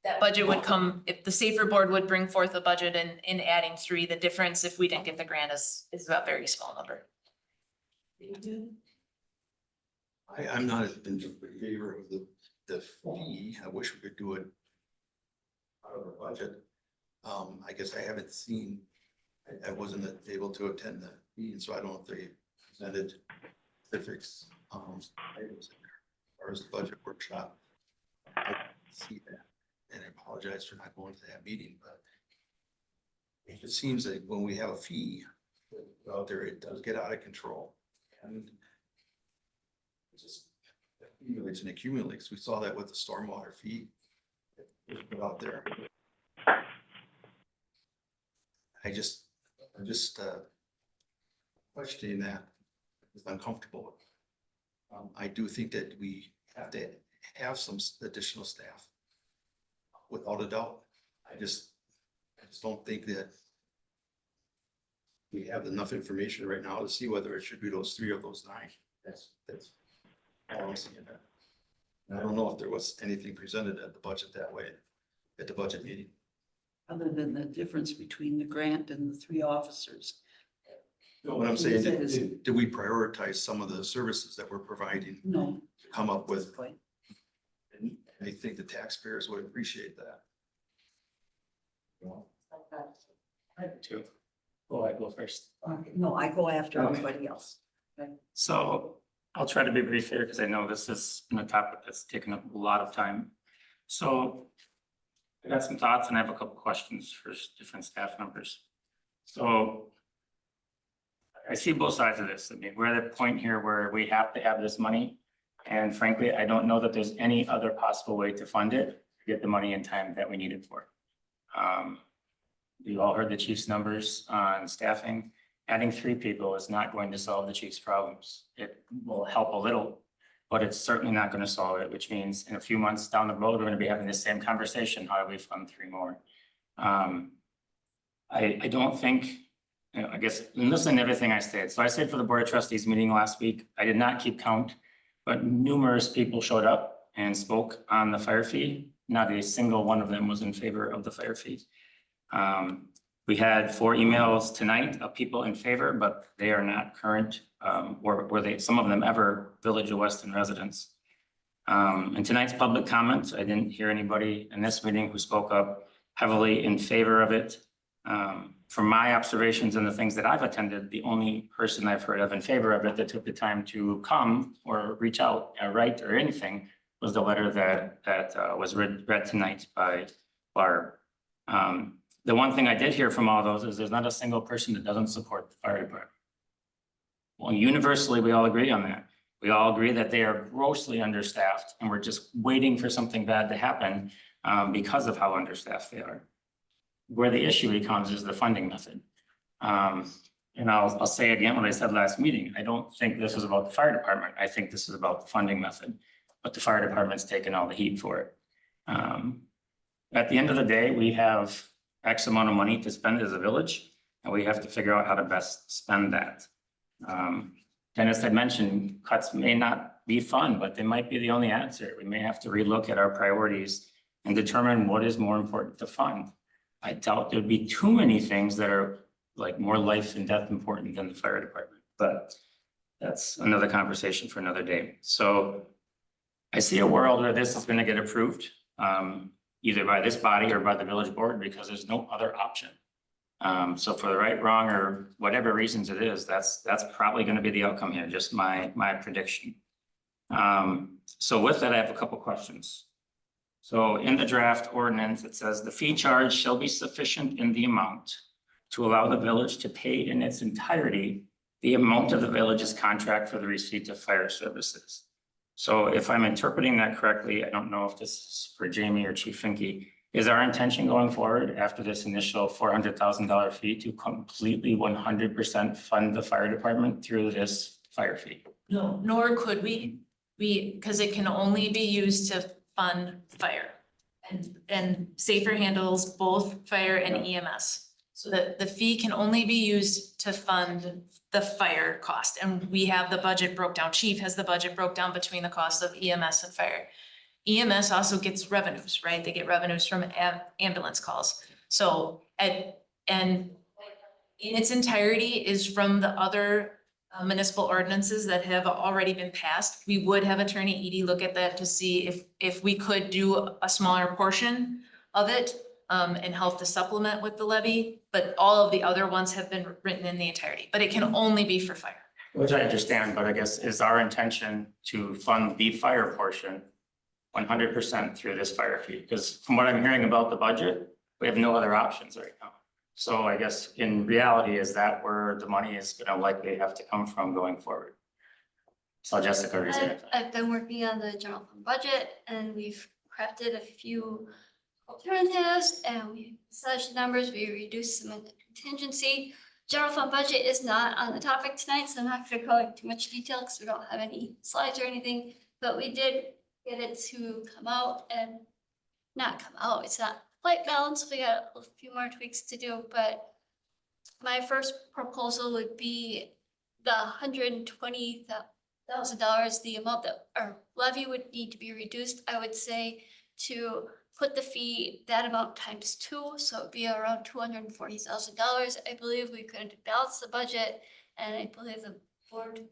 that budget would come, if the Safer Board would bring forth a budget in adding 3, the difference if we didn't get the grant is a very small number. I'm not in favor of the fee. I wish we could do it out of our budget. I guess I haven't seen, I wasn't able to attend the meeting, so I don't know if they presented specifics, items in there, as far as the budget workshop. I didn't see that, and I apologize for not going to that meeting, but it just seems that when we have a fee out there, it does get out of control. And it just accumulates and accumulates. We saw that with the stormwater fee put out there. I'm just questioning that is uncomfortable with. I do think that we have to have some additional staff, without a doubt. I just don't think that we have enough information right now to see whether it should be those 3 of those 9. That's all I'm seeing that. And I don't know if there was anything presented at the budget that way, at the budget meeting. Other than the difference between the grant and the 3 officers. No, what I'm saying, did we prioritize some of the services that we're providing No. to come up with? And I think the taxpayers would appreciate that. Too. Go ahead, go first. No, I go after everybody else. So I'll try to be brief here because I know this has been a topic that's taken up a lot of time. So I got some thoughts and I have a couple questions for different staff members. So I see both sides of this. I mean, we're at a point here where we have to have this money. And frankly, I don't know that there's any other possible way to fund it, to get the money in time that we need it for. You all heard the chief's numbers on staffing. Adding 3 people is not going to solve the chief's problems. It will help a little, but it's certainly not going to solve it, which means in a few months down the road, we're going to be having the same conversation. How do we fund 3 more? I don't think, you know, I guess, listen to everything I said. So I said for the Board of Trustees meeting last week, I did not keep count, but numerous people showed up and spoke on the fire fee. Not a single one of them was in favor of the fire fee. We had 4 emails tonight of people in favor, but they are not current, or were they, some of them ever Village of Weston residents. In tonight's public comments, I didn't hear anybody in this meeting who spoke up heavily in favor of it. From my observations and the things that I've attended, the only person I've heard of in favor of it that took the time to come or reach out, write or anything was the letter that was read tonight by Barb. The one thing I did hear from all those is there's not a single person that doesn't support the fire department. Well, universally, we all agree on that. We all agree that they are grossly understaffed and we're just waiting for something bad to happen because of how understaffed they are. Where the issue becomes is the funding method. And I'll say again what I said last meeting. I don't think this is about the fire department. I think this is about the funding method, but the fire department's taken all the heat for it. At the end of the day, we have X amount of money to spend as a village, and we have to figure out how to best spend that. Dennis had mentioned cuts may not be fun, but they might be the only answer. We may have to relook at our priorities and determine what is more important to fund. I doubt there'd be too many things that are like more life and death important than the fire department, but that's another conversation for another day. So I see a world where this is going to get approved, either by this body or by the village board, because there's no other option. So for the right, wrong, or whatever reasons it is, that's probably going to be the outcome here, just my prediction. So with that, I have a couple questions. So in the draft ordinance, it says the fee charge shall be sufficient in the amount to allow the village to pay in its entirety the amount of the village's contract for the receipt of fire services. So if I'm interpreting that correctly, I don't know if this is for Jamie or Chief Finke, is our intention going forward after this initial $400,000 fee to completely 100% fund the fire department through this fire fee? No, nor could we, because it can only be used to fund fire. And Safer handles both fire and EMS. So the fee can only be used to fund the fire cost, and we have the budget broke down. Chief has the budget broke down between the cost of EMS and fire. EMS also gets revenues, right? They get revenues from ambulance calls. So, and in its entirety is from the other municipal ordinances that have already been passed. We would have Attorney Edie look at that to see if we could do a smaller portion of it and help to supplement with the levy, but all of the other ones have been written in the entirety, but it can only be for fire. Which I understand, but I guess is our intention to fund the fire portion 100% through this fire fee? Because from what I'm hearing about the budget, we have no other options right now. So I guess in reality, is that where the money is gonna likely have to come from going forward? So Jessica, is it? I've been working on the general fund budget and we've crafted a few alternatives and we slashed the numbers, we reduced some of the contingency. General fund budget is not on the topic tonight, so I'm not gonna go into too much detail because we don't have any slides or anything, but we did get it to come out and not come out. It's not quite balanced. We got a few more tweaks to do, but my first proposal would be the $120,000, the amount that our levy would need to be reduced, I would say, to put the fee that amount times 2, so it'd be around $240,000. I believe we could balance the budget, and I believe the board could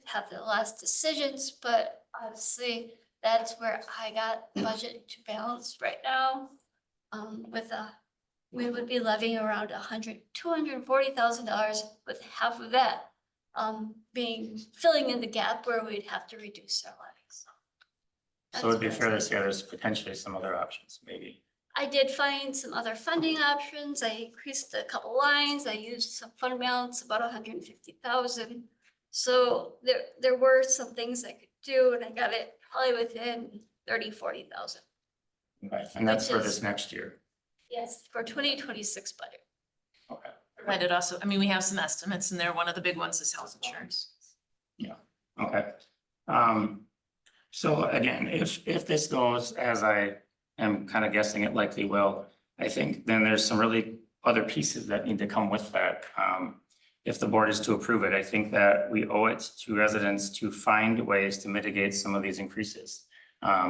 have the last decisions, but obviously that's where I got the budget to balance right now. We would be levying around $240,000 with half of that filling in the gap where we'd have to reduce our levies. So it'd be fair to say there's potentially some other options, maybe. I did find some other funding options. I increased a couple lines. I used some fund balance, about 150,000. So there were some things I could do, and I got it probably within 40,000. Right, and that's Which for is- this next year. Yes, for 2026 budget. Okay. Provided also, I mean, we have some estimates in there. One of the big ones is health insurance. Okay. So again, if this goes as I am kind of guessing it likely will, I think then there's some really other pieces that need to come with that. If the board is to approve it, I think that we owe it to residents to find ways to mitigate some of these increases.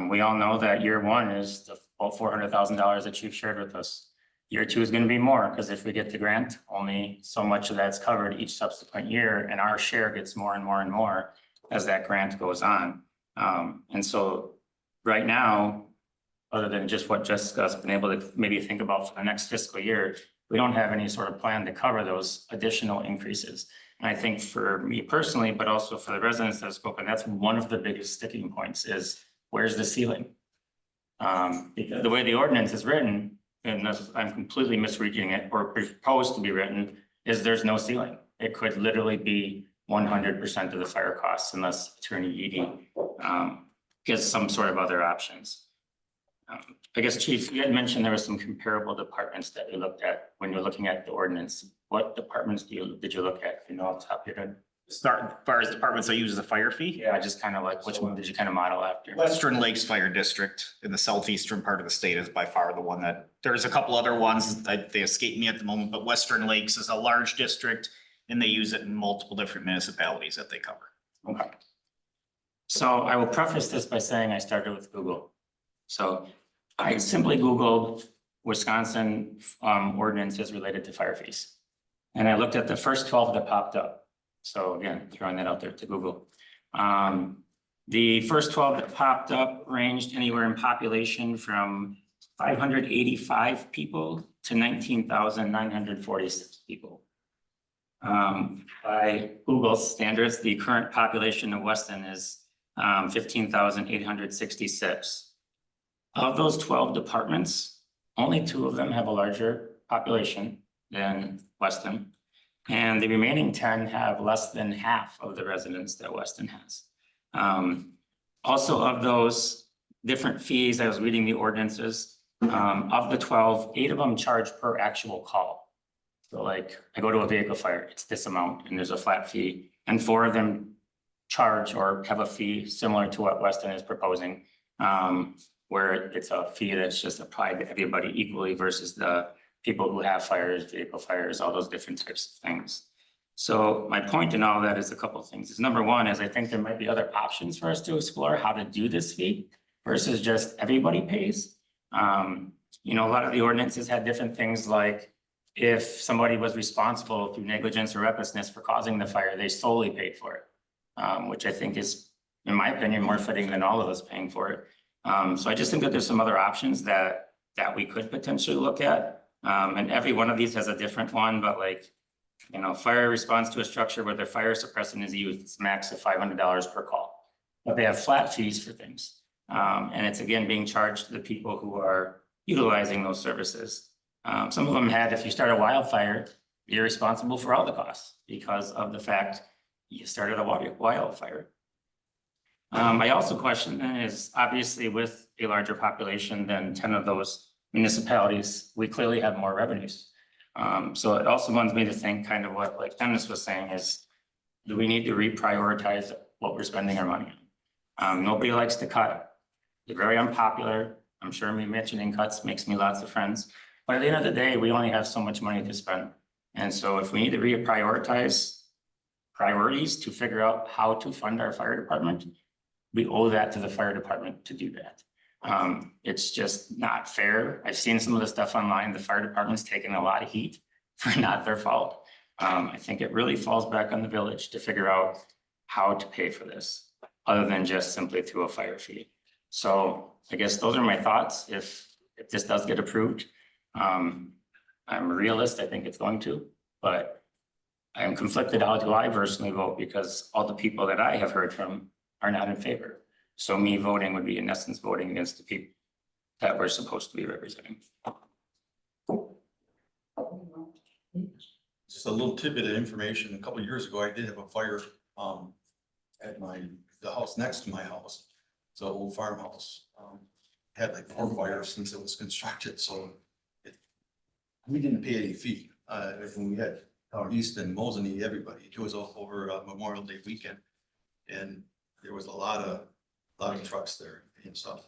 We all know that year one is the about $400,000 that you've shared with us. Year two is going to be more, because if we get the grant, only so much of that's covered each subsequent year, and our share gets more and more and more as that grant goes on. And so right now, other than just what Jessica's been able to maybe think about for the next fiscal year, we don't have any sort of plan to cover those additional increases. And I think for me personally, but also for the residents that have spoken, that's one of the biggest sticking points is where's the ceiling? Because the way the ordinance is written, and I'm completely misreading it or proposed to be written, is there's no ceiling. It could literally be 100% of the fire costs unless Attorney Edie gets some sort of other options. I guess, Chief, you had mentioned there were some comparable departments that you looked at when you're looking at the ordinance. What departments did you look at? If you know off the top of your head? Start, as far as departments that use the fire fee. Yeah, just kind of like, which one did you kind of model after? Western Lakes Fire District in the southeastern part of the state is by far the one that, there's a couple other ones that they escape me at the moment, but Western Lakes is a large district and they use it in multiple different municipalities that they cover. Okay. So I will preface this by saying I started with Google. So I simply Googled Wisconsin ordinances related to fire fees. And I looked at the first 12 that popped up. So again, throwing that out there to Google. The first 12 that popped up ranged anywhere in population from 585 people to 19,946 people. By Google standards, the current population of Weston is 15,866. Of those 12 departments, only 2 of them have a larger population than Weston. And the remaining 10 have less than half of the residents that Weston has. Also, of those different fees, I was reading the ordinances, of the 12, 8 of them charge per actual call. So like, I go to a vehicle fire, it's this amount, and there's a flat fee, and 4 of them charge or have a fee similar to what Weston is proposing, where it's a fee that's just applied to everybody equally versus the people who have fires, vehicle fires, all those different types of things. So my point in all that is a couple of things. Is number one is I think there might be other options for us to explore how to do this fee versus just everybody pays. You know, a lot of the ordinances had different things like if somebody was responsible through negligence or recklessness for causing the fire, they solely paid for it. Which I think is, in my opinion, more fitting than all of us paying for it. So I just think that there's some other options that we could potentially look at. And every one of these has a different one, but like, you know, fire response to a structure where their fire suppressant is used, it's max of $500 per call. But they have flat fees for things. And it's again being charged to the people who are utilizing those services. Some of them had, if you start a wildfire, you're responsible for all the costs because of the fact you started a wildfire. I also question is obviously with a larger population than 10 of those municipalities, we clearly have more revenues. So it also wants me to think kind of what like Dennis was saying is, do we need to reprioritize what we're spending our money on? Nobody likes to cut. They're very unpopular. I'm sure me mentioning cuts makes me lots of friends. But at the end of the day, we only have so much money to spend. And so if we need to reprioritize priorities to figure out how to fund our fire department, we owe that to the fire department to do that. It's just not fair. I've seen some of the stuff online. The fire department's taken a lot of heat for not their fault. I think it really falls back on the village to figure out how to pay for this, other than just simply through a fire fee. So I guess those are my thoughts. If this does get approved, I'm a realist. I think it's going to, but I am conflicted. How do I personally vote? Because all the people that I have heard from are not in favor. So me voting would be in essence voting against the people that we're supposed to be representing. Just a little tidbit of information. A couple of years ago, I did have a fire at the house next to my house. It's an old farmhouse. Had like 4 fires since it was constructed, so we didn't pay any fee. When we had East and Mosinee, everybody, it was all over Memorial Day weekend. And there was a lot of trucks there and stuff,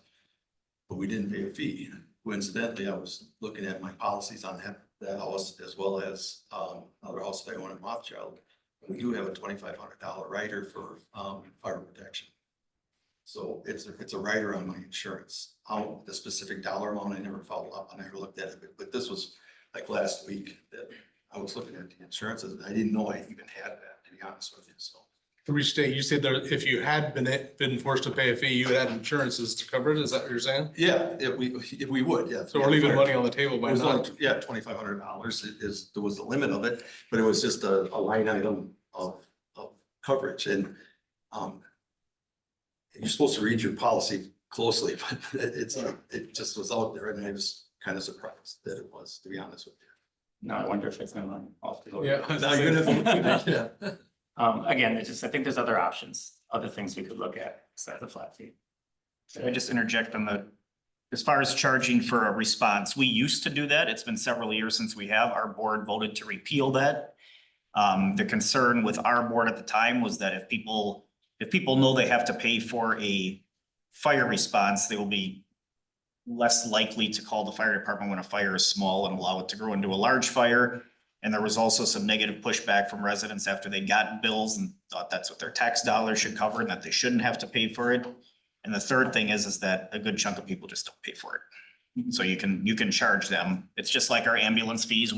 but we didn't pay a fee. Coincidentally, I was looking at my policies on that house as well as another house that I own in Rothschild. We do have a $2,500 rider for fire protection. So it's a rider on my insurance. How the specific dollar amount, I never followed up. I never looked at it, but this was like last week that I was looking at the insurances. I didn't know I even had that, to be honest with you, so. To restate, you said that if you had been forced to pay a fee, you would have insurances to cover it. Is that what you're saying? Yeah, if we would, yeah. So we're leaving money on the table by It was not. only, yeah, $2,500 was the limit of it, but it was just a line item of coverage. And you're supposed to read your policy closely, but it just was out there, and I was kind of surprised that it was, to be honest with you. Now I wonder if it's my money. I'll have to go. Yeah. Now you're gonna, yeah. Again, it's just, I think there's other options, other things we could look at besides the flat fee. Can I just interject on as far as charging for a response, we used to do that. It's been several years since we have. Our board voted to repeal that. The concern with our board at the time was that if people know they have to pay for a fire response, they will be less likely to call the fire department when a fire is small and allow it to grow into a large fire. And there was also some negative pushback from residents after they got bills and thought that's what their tax dollars should cover and that they shouldn't have to pay for it. And the third thing is that a good chunk of people just don't pay for it. So you can charge them. It's just like our ambulance fees.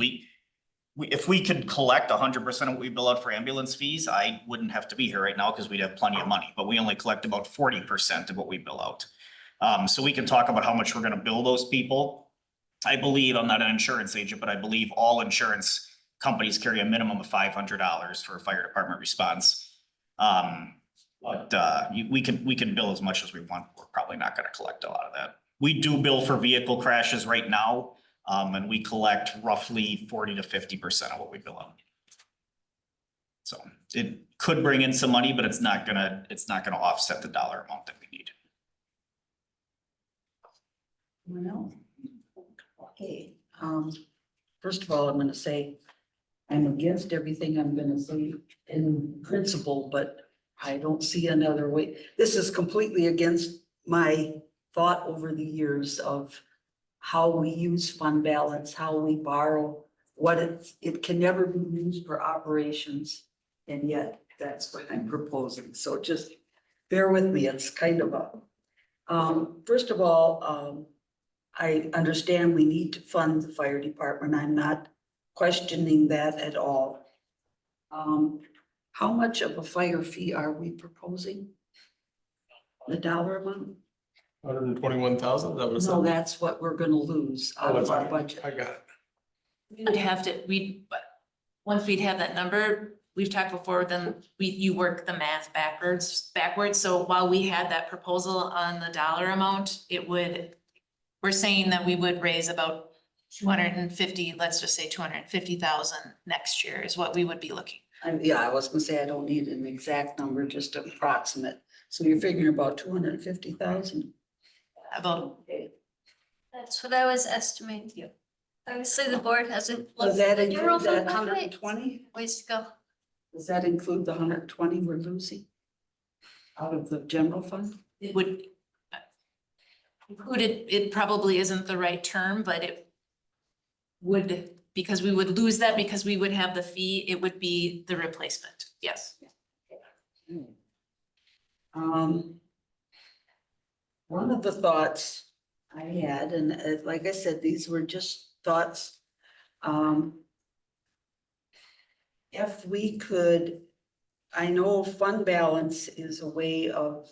If we could collect 100% of what we bill out for ambulance fees, I wouldn't have to be here right now because we'd have plenty of money, but we only collect about 40% of what we bill out. So we can talk about how much we're gonna bill those people. I believe, I'm not an insurance agent, but I believe all insurance companies carry a minimum of $500 for a fire department response. We can bill as much as we want. We're probably not gonna collect a lot of that. We do bill for vehicle crashes right now. And we collect roughly 40 to 50% of what we bill out. So it could bring in some money, but it's not gonna offset the dollar amount that we need. Well, okay, first of all, I'm gonna say I'm against everything I'm gonna say in principle, but I don't see another way. This is completely against my thought over the years of how we use fund balance, how we borrow, it can never be used for operations. And yet, that's what I'm proposing, so just bear with me, it's kind of first of all, I understand we need to fund the fire department, I'm not questioning that at all. How much of a fire fee are we proposing? The dollar amount? 121,000, that was. No, that's what we're gonna lose out of our budget. I got it. We would have to, but once we'd have that number, we've talked before, then you work the math backwards. So while we had that proposal on the dollar amount, we're saying that we would raise about 250, let's just say 250,000 next year is what we would be looking. Yeah, I was gonna say, I don't need an exact number, just approximate. So you're figuring about 250,000? About, That's what I was estimating. Obviously, the board hasn't Does looked that at the general include that fund hundred and budget. twenty? Ways to go. Does that include the 120 we're losing? Out of the general fund? it would included, it probably isn't the right term, but it would, because we would lose that because we would have the fee, it would be the replacement, yes. One of the thoughts I had, and like I said, these were just thoughts. If we could, I know fund balance is a way of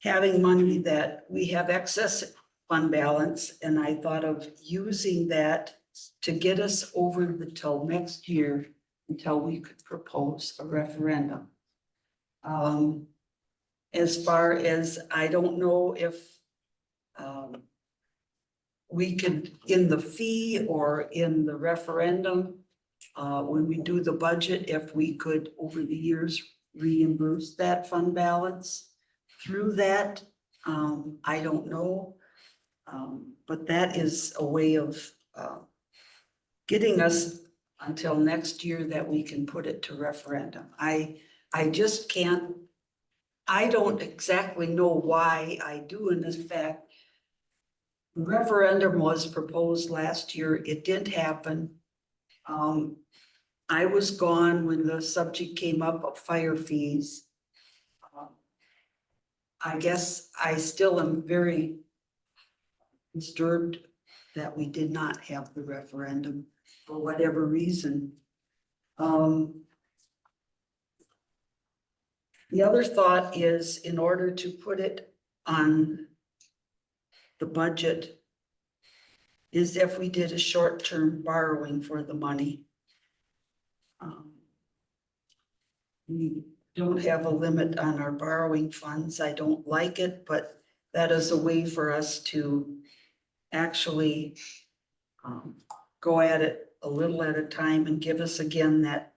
having money that we have excess fund balance, and I thought of using that to get us over till next year, until we could propose a referendum. As far as, I don't know if we could, in the fee or in the referendum, when we do the budget, if we could, over the years, reimburse that fund balance through that, I don't know. But that is a way of getting us until next year that we can put it to referendum. I just can't, I don't exactly know why I do in this fact. The referendum was proposed last year, it didn't happen. I was gone when the subject came up of fire fees. I guess I still am very disturbed that we did not have the referendum for whatever reason. The other thought is, in order to put it on the budget, is if we did a short-term borrowing for the money. We don't have a limit on our borrowing funds. I don't like it, but that is a way for us to actually go at it a little at a time and give us again that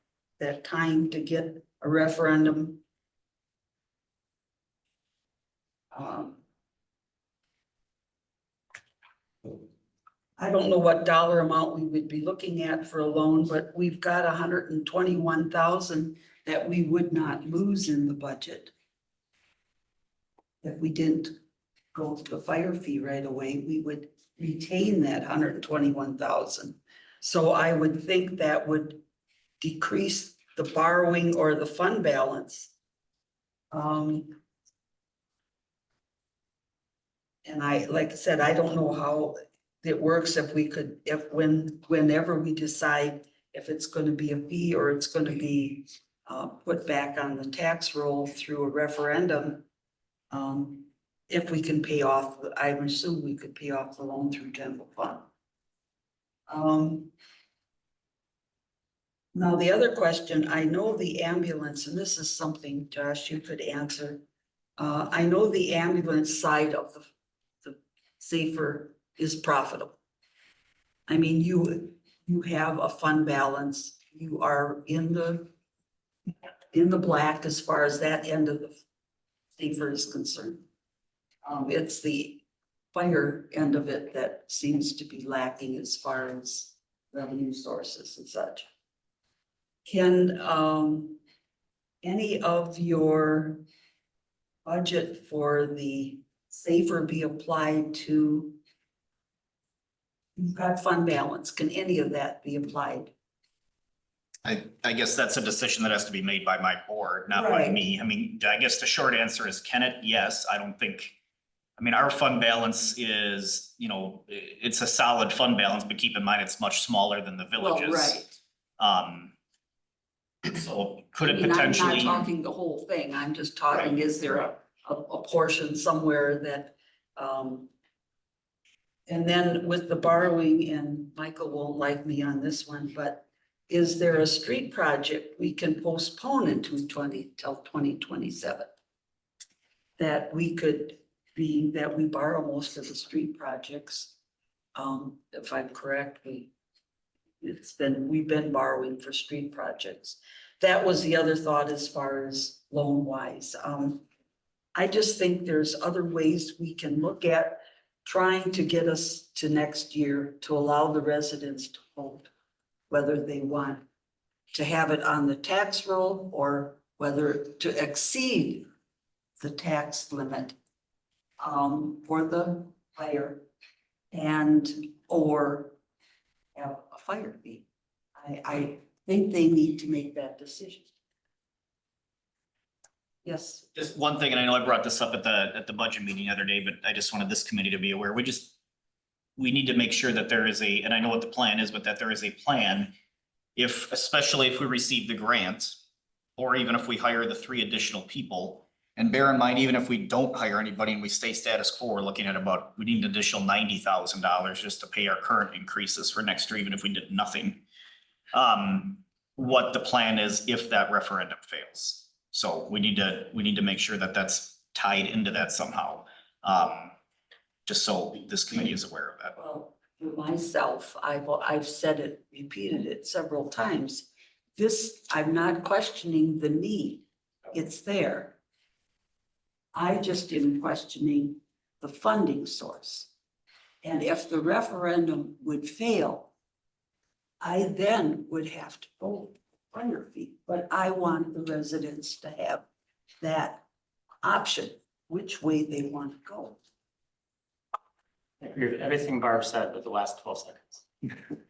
time to get a referendum. I don't know what dollar amount we would be looking at for a loan, but we've got 121,000 that we would not lose in the budget. If we didn't go to the fire fee right away, we would retain that 121,000. So I would think that would decrease the borrowing or the fund balance. And like I said, I don't know how it works, if we could, whenever we decide if it's gonna be a fee or it's gonna be put back on the tax roll through a referendum. If we can pay off, I assume we could pay off the loan through general fund. Now, the other question, I know the ambulance, and this is something, Josh, you could answer. I know the ambulance side of the safer is profitable. I mean, you have a fund balance, you are in the black as far as that end of the safer is concerned. It's the fire end of it that seems to be lacking as far as revenue sources and such. Can any of your budget for the safer be applied to You've got fund balance. Can any of that be applied? I guess that's a decision that has to be made by my board, not by Right. me. I mean, I guess the short answer is, can it? Yes, I don't think. I mean, our fund balance is, you know, it's a solid fund balance, but keep in mind, it's much smaller than the Well, villages. right. So could I it mean, I'm potentially? not talking the whole thing. I'm just talking, Right. is there a portion somewhere that, and then with the borrowing, and Michael won't like me on this one, but is there a street project we can postpone into till 2027? That we could be, that we borrow most of the street projects. If I'm correct, we've been borrowing for street projects. That was the other thought as far as loan wise. I just think there's other ways we can look at trying to get us to next year to allow the residents to vote whether they want to have it on the tax roll or whether to exceed the tax limit for the fire and or have a fire fee. I think they need to make that decision. Yes. Just one thing, and I know I brought this up at the budget meeting the other day, but I just wanted this committee to be aware. We need to make sure that there is and I know what the plan is, but that there is a plan. Especially if we receive the grant, or even if we hire the 3 additional people. And bear in mind, even if we don't hire anybody and we stay status quo, we're looking at we need an additional $90,000 just to pay our current increases for next year, even if we did nothing. What the plan is if that referendum fails. So we need to make sure that that's tied into that somehow. Just so this committee is aware of that. Well, for myself, I've said it, repeated it several times. I'm not questioning the need. It's there. I just am questioning the funding source. And if the referendum would fail, I then would have to vote fire fee, but I want the residents to have that option, which way they want to go. I agree with everything Barb said with the last 12 seconds.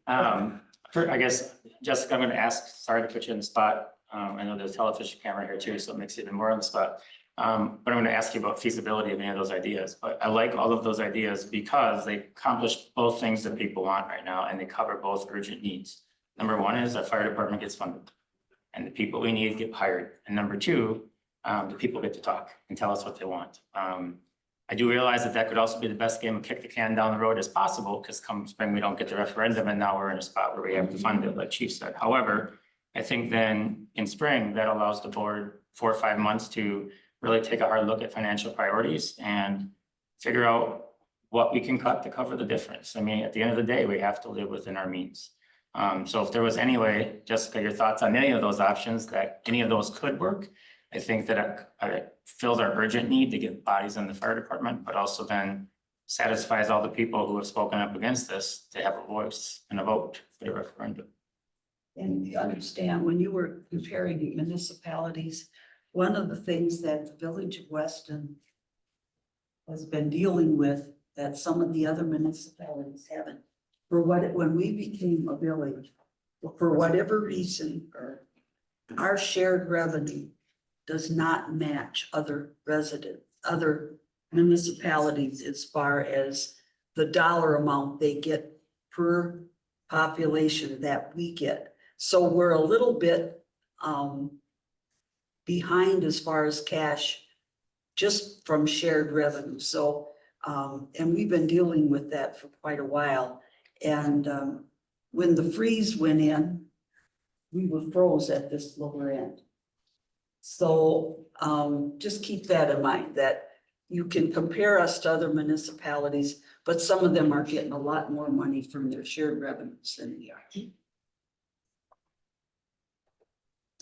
I guess, Jessica, I'm going to ask, sorry to put you in the spot. I know there's a television camera here too, so it makes it even more on the spot. But I'm going to ask you about feasibility of any of those ideas. But I like all of those ideas because they accomplish both things that people want right now, and they cover both urgent needs. Number one is our fire department gets funded, and the people we need get hired. And number two, the people get to talk and tell us what they want. I do realize that could also be the best game of kick the can down the road as possible, because come spring, we don't get the referendum, and now we're in a spot where we have to fund it, like Chief said. However, I think then in spring, that allows the board 4 or 5 months to really take a hard look at financial priorities and figure out what we can cut to cover the difference. I mean, at the end of the day, we have to live within our means. So if there was any way, Jessica, your thoughts on any of those options, that any of those could work, I think that it fills our urgent need to get bodies in the fire department, but also then satisfies all the people who have spoken up against this to have a voice and a vote for the referendum. And you understand, when you were comparing municipalities, one of the things that the village of Weston has been dealing with that some of the other municipalities haven't. When we became a village, for whatever reason, or our shared revenue does not match other municipalities as far as the dollar amount they get per population that we get. So we're a little bit behind as far as cash, just from shared revenue. So, and we've been dealing with that for quite a while. And when the freeze went in, we were froze at this lower end. So just keep that in mind, that you can compare us to other municipalities, but some of them are getting a lot more money from their shared revenues than we are.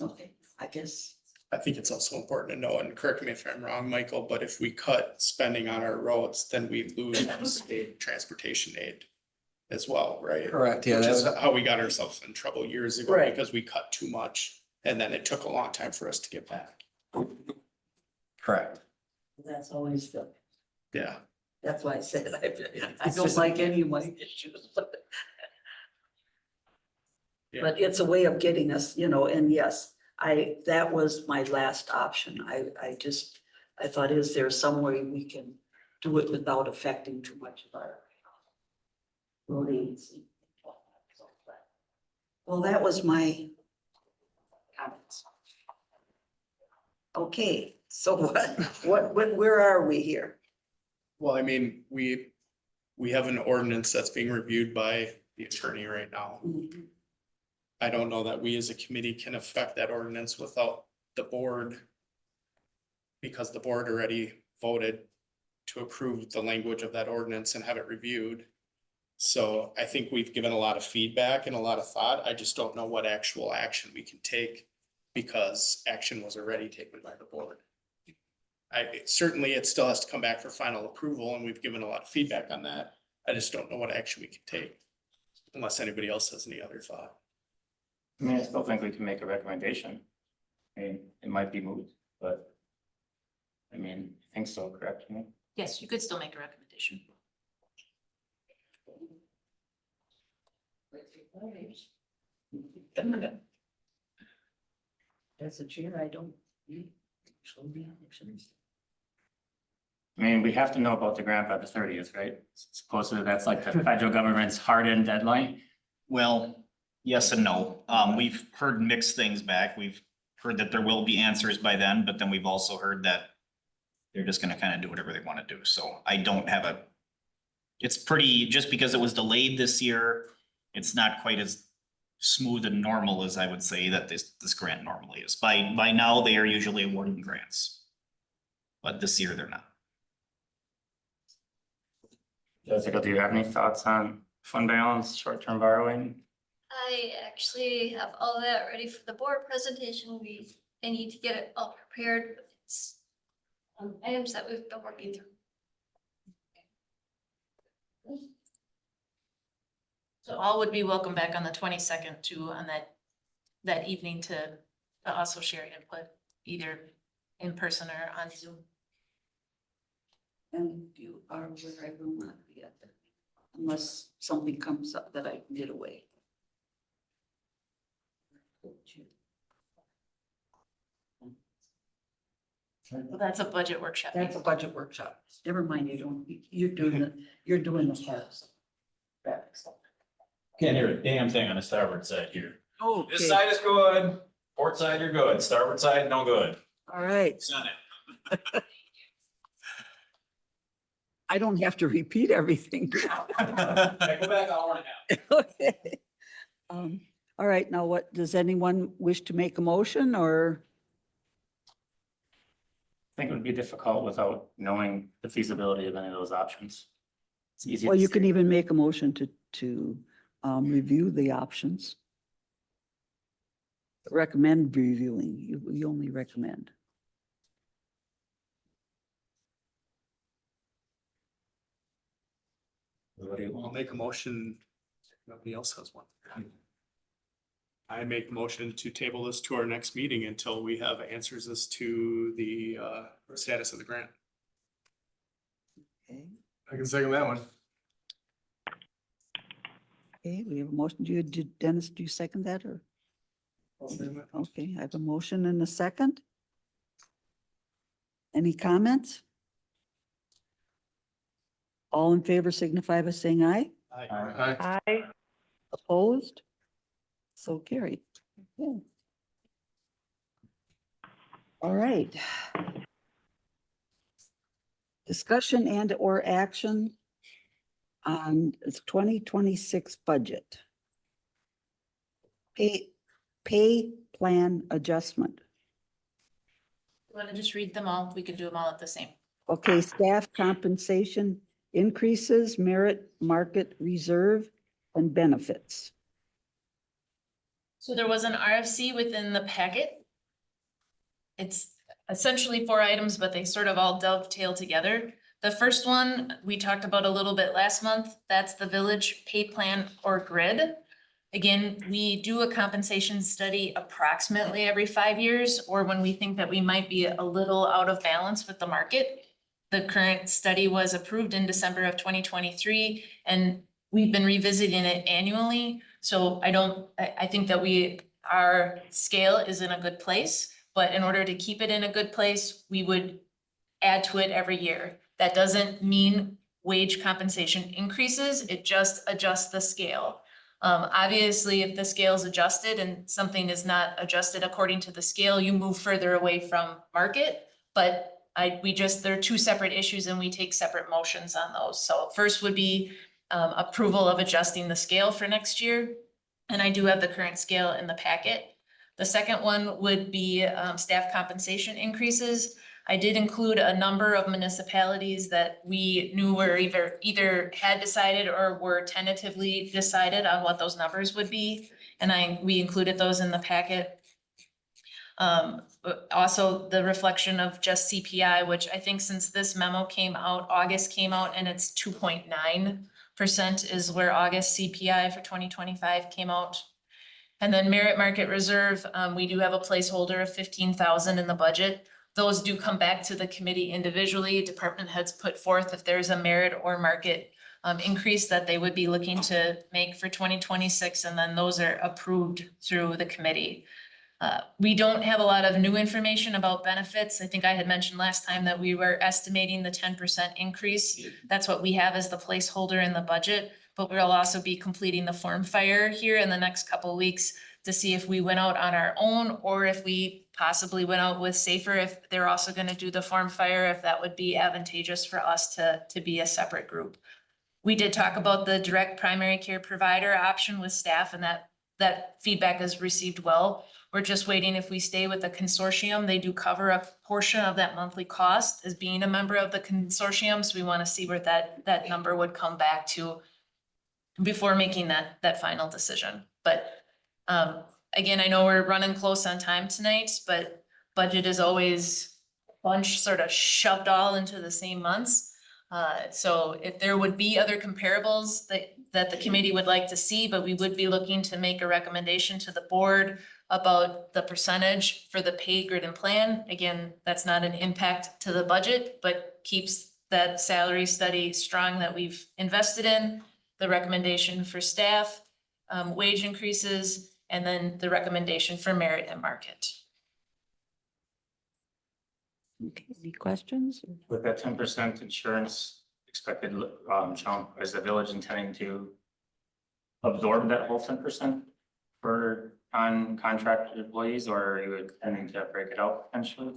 Okay, I guess. I think it's also important to know, and correct me if I'm wrong, Michael, but if we cut spending on our roads, then we lose state transportation aid as well, right? Correct, yeah. Which is That how we got ourselves in trouble years ago, Right. because we cut too much, and then it took a long time for us to get back. Correct. That's always the. Yeah. That's why I said I don't like any of my issues. Yeah. But it's a way of getting us, and yes, that was my last option. I thought, is there some way we can do it without affecting too much of our road agency? Well, that was my comments. Okay, so where are we here? Well, I mean, we have an ordinance that's being reviewed by the attorney right now. I don't know that we as a committee can affect that ordinance without the board. Because the board already voted to approve the language of that ordinance and have it reviewed. So I think we've given a lot of feedback and a lot of thought. I just don't know what actual action we can take because action was already taken by the board. Certainly it still has to come back for final approval and we've given a lot of feedback on that. I just don't know what action we can take unless anybody else has any other thought. I mean, I still think we can make a recommendation. I mean, it might be moved, but I mean, I think so, correct? Amy? Yes, you could still make a recommendation. As a chair, I don't. Usually options. I mean, we have to know about the grant by the 30th, right? Supposedly that's like the federal government's hard-end deadline. Well, yes and no. We've heard mixed things back. We've heard that there will be answers by then, but then we've also heard that they're just gonna kind of do whatever they want to do. So I don't have it's pretty, just because it was delayed this year, it's not quite as smooth and normal as I would say that this grant normally is. By now, they are usually awarding grants. But this year they're not. Jessica, do you have any thoughts on fund balance, short-term borrowing? I actually have all that ready for the board presentation. I need to get it all prepared. It's items that we've been working through. So all would be welcome back on the 22nd too, on that evening to also share input, either in person or on Zoom. And you are where I will not be at that, unless something comes up that I can get away. Well, that's a budget workshop. That's a budget workshop. Never mind, you're doing the parts. Can't hear a damn thing on the starboard side here. Oh, This side is good, port side you're good, starboard side no good. all right. It's not it. I don't have to repeat everything. Go back an hour and a half. Okay. All right, now what, does anyone wish to make a motion or? I think it would be difficult without knowing the feasibility of any of those options. It's easy. Well, to you say. can even make a motion to review the options. Recommend reviewing, you only recommend. I'll make a motion. Nobody else has one. I make a motion to table this to our next meeting until we have answers as to the status of the grant. Okay, I can second that one. okay, we have a motion. Dennis, do you second that or? Okay, I have a motion and a second. Any comments? All in favor signify by saying aye. Aye. Aye. Opposed? So carried. Okay. All right. Discussion and or action on its 2026 budget. Pay plan adjustment. Want to just read them all? We could do them all at the same. Okay, staff compensation increases, merit, market reserve, and benefits. So there was an RFC within the packet. It's essentially 4 items, but they sort of all dovetail together. The first one we talked about a little bit last month. That's the village pay plan or grid. Again, we do a compensation study approximately every 5 years, or when we think that we might be a little out of balance with the market. The current study was approved in December of 2023, and we've been revisiting it annually. So I think that our scale is in a good place, but in order to keep it in a good place, we would add to it every year. That doesn't mean wage compensation increases, it just adjusts the scale. Obviously, if the scale is adjusted and something is not adjusted according to the scale, you move further away from market. But they're two separate issues and we take separate motions on those. So first would be approval of adjusting the scale for next year. And I do have the current scale in the packet. The second one would be staff compensation increases. I did include a number of municipalities that we knew were either had decided or were tentatively decided on what those numbers would be. And we included those in the packet. Also the reflection of just CPI, which I think since this memo came out, August came out, and it's 2.9% is where August CPI for 2025 came out. And then merit market reserve, we do have a placeholder of 15,000 in the budget. Those do come back to the committee individually. Department heads put forth if there's a merit or market increase that they would be looking to make for 2026, and then those are approved through the committee. We don't have a lot of new information about benefits. I think I had mentioned last time that we were estimating the 10% increase. That's what we have as the placeholder in the budget, but we'll also be completing the form fire here in the next couple of weeks to see if we went out on our own or if we possibly went out with Safer, if they're also gonna do the form fire, if that would be advantageous for us to be a separate group. We did talk about the direct primary care provider option with staff, and that feedback is received well. We're just waiting if we stay with the consortium. They do cover a portion of that monthly cost as being a member of the consortium. So we want to see where that number would come back to before making that final decision. But again, I know we're running close on time tonight, but budget is always bunch sort of shoved all into the same months. So if there would be other comparables that the committee would like to see, but we would be looking to make a recommendation to the board about the percentage for the pay grid and plan. Again, that's not an impact to the budget, but keeps that salary study strong that we've invested in. The recommendation for staff, wage increases, and then the recommendation for merit and market. Okay, any questions? With that 10% insurance expected jump, is the village intending to absorb that whole 10% for contracted employees, or are you intending to break it out potentially?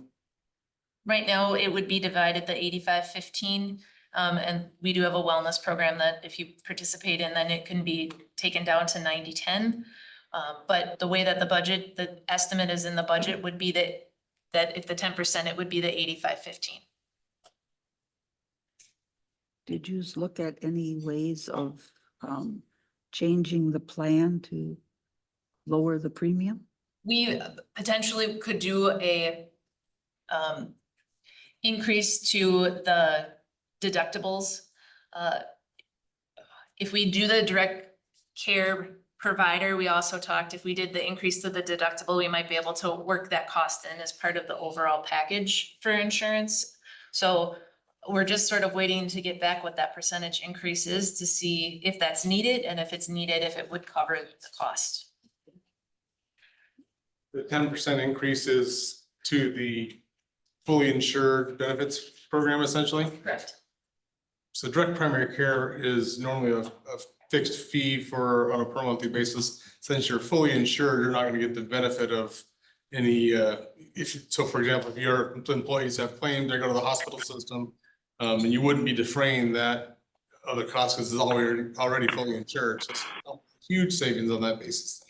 Right now, it would be divided the 85-15, and we do have a wellness program that if you participate in, then it can be taken down to 90-10. But the way that the estimate is in the budget would be that if the 10%, it would be the 85-15. Did you look at any ways of changing the plan to lower the premium? We potentially could do a increase to the deductibles. If we do the direct care provider, we also talked, if we did the increase to the deductible, we might be able to work that cost in as part of the overall package for insurance. So we're just sort of waiting to get back what that percentage increase is to see if that's needed, and if it's needed, if it would cover the cost. The 10% increase is to the fully insured benefits program essentially. Correct. So direct primary care is normally a fixed fee on a per monthly basis. Since you're fully insured, you're not going to get the benefit of any, so for example, if your employees have claimed, they go to the hospital system, and you wouldn't be defraying that other cost because it's already fully insured. So it's huge savings on that basis.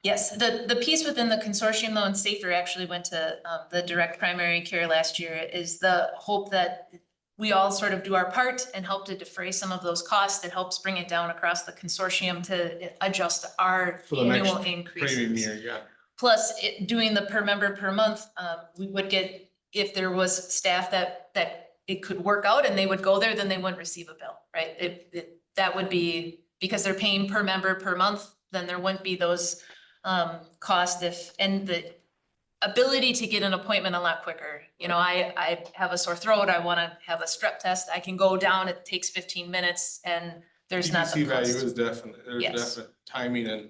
Yes, the piece within the consortium though, and Safer actually went to the direct primary care last year, is the hope that we all sort of do our part and help to defray some of those costs. It helps bring it down across the consortium to adjust our annual increases. Premium year, yeah. Plus, doing the per member per month, we would get, if there was staff that it could work out and they would go there, then they wouldn't receive a bill, right? That would be, because they're paying per member per month, then there wouldn't be those costs ability to get an appointment a lot quicker. You know, I have a sore throat, I wanna have a strep test, I can go down, it takes 15 minutes and there's not the TBC value cost. is definite, there's Yes. definite timing and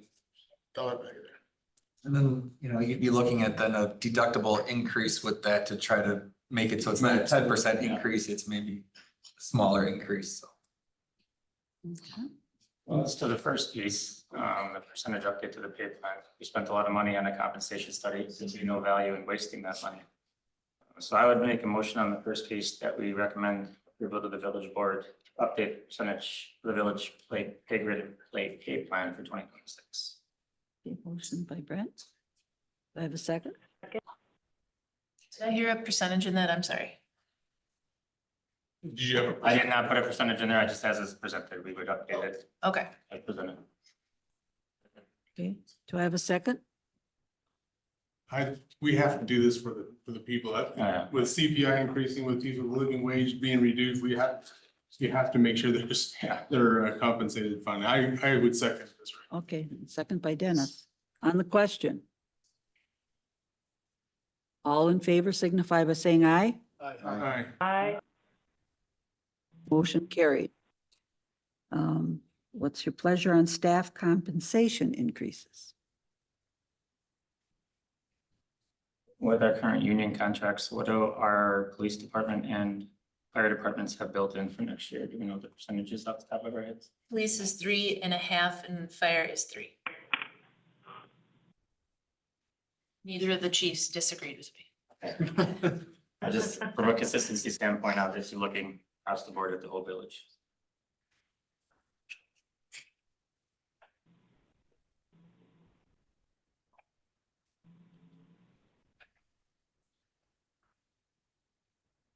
dollar value there. And then, you know, you'd be looking at then a deductible increase with that to try to make it so it's not a 10% increase, it's maybe a smaller increase, so. Okay. Well, as to the first piece, the percentage update to the pay plan, we spent a lot of money on a compensation study, since we no value in wasting that money. So I would make a motion on the first piece that we recommend approval to the village board, to update the percentage of the village pay grid pay plan for 2026. Okay, motion by Brent. Do I have a second? Did I hear a percentage in that? I'm sorry. Did you have I did not put a percentage in there, I just as it's presented, we would update it Okay. as presented. Okay, do I have a second? we have to do this for the people, Yeah. with CPI increasing, with people living wage being reduced, you have to make sure they're compensated fine. I would second this. Okay, second by Dennis. On the question. All in favor signify by saying aye. Aye. Aye. Motion carried. What's your pleasure on staff compensation increases? With our current union contracts, what do our police department and fire departments have built in for next year? Do we know the percentages off the top of our heads? Police is 3.5 and fire is 3. Neither of the chiefs disagreed with me. I just, from a consistency standpoint, I'm just looking across the board at the whole village.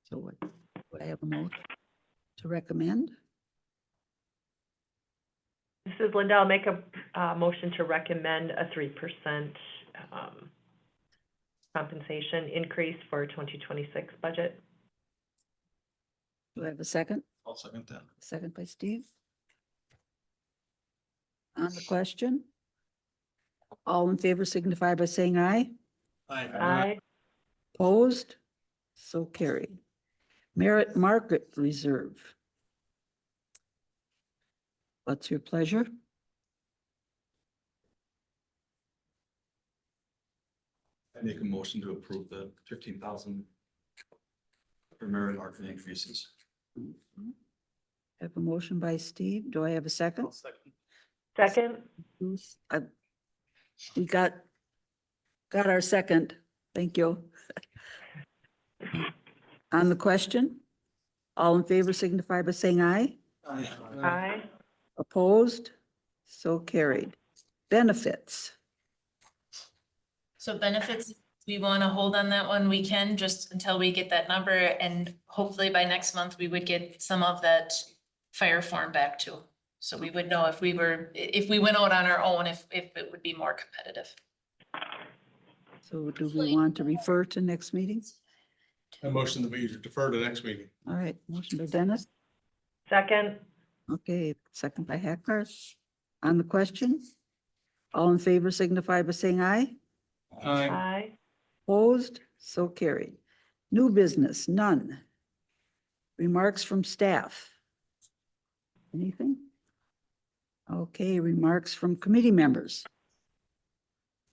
So what, would I have a motion to recommend? This is Linda. I'll make a motion to recommend a 3% compensation increase for 2026 budget. Do I have a second? I'll second that. Second by Steve. On the question? All in favor signify by saying aye. Aye. Opposed? So carried. Merit Market Reserve. What's your pleasure? I make a motion to approve the 15,000 for merit market increases. Have a motion by Steve. Do I have a second? Second. We got our second. Thank you. On the question, all in favor signify by saying aye. Aye. Opposed? So carried. Benefits. So benefits, we want to hold on that one. We can just until we get that number, and hopefully by next month, we would get some of that fire form back too. So we would know if we went out on our own, if it would be more competitive. So do we want to refer to next meeting? A motion that we defer to next meeting. All right, motion by Dennis. Second. Okay, second by Hackard. On the question, all in favor signify by saying aye. Aye. Opposed? So carried. New business, none. Remarks from staff. Anything? Okay, remarks from committee members.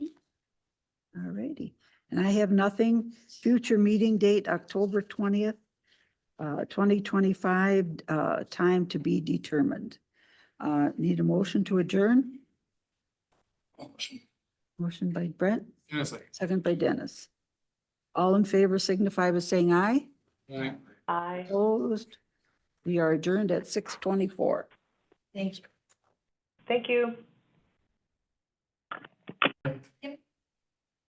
All righty, and I have nothing. Future meeting date, October 20th, 2025, time to be determined. Need a motion to adjourn? Motion by Brent, second by Dennis. All in favor signify by saying aye. Aye. Opposed? We are adjourned at 6:24. Thank you. Thank you.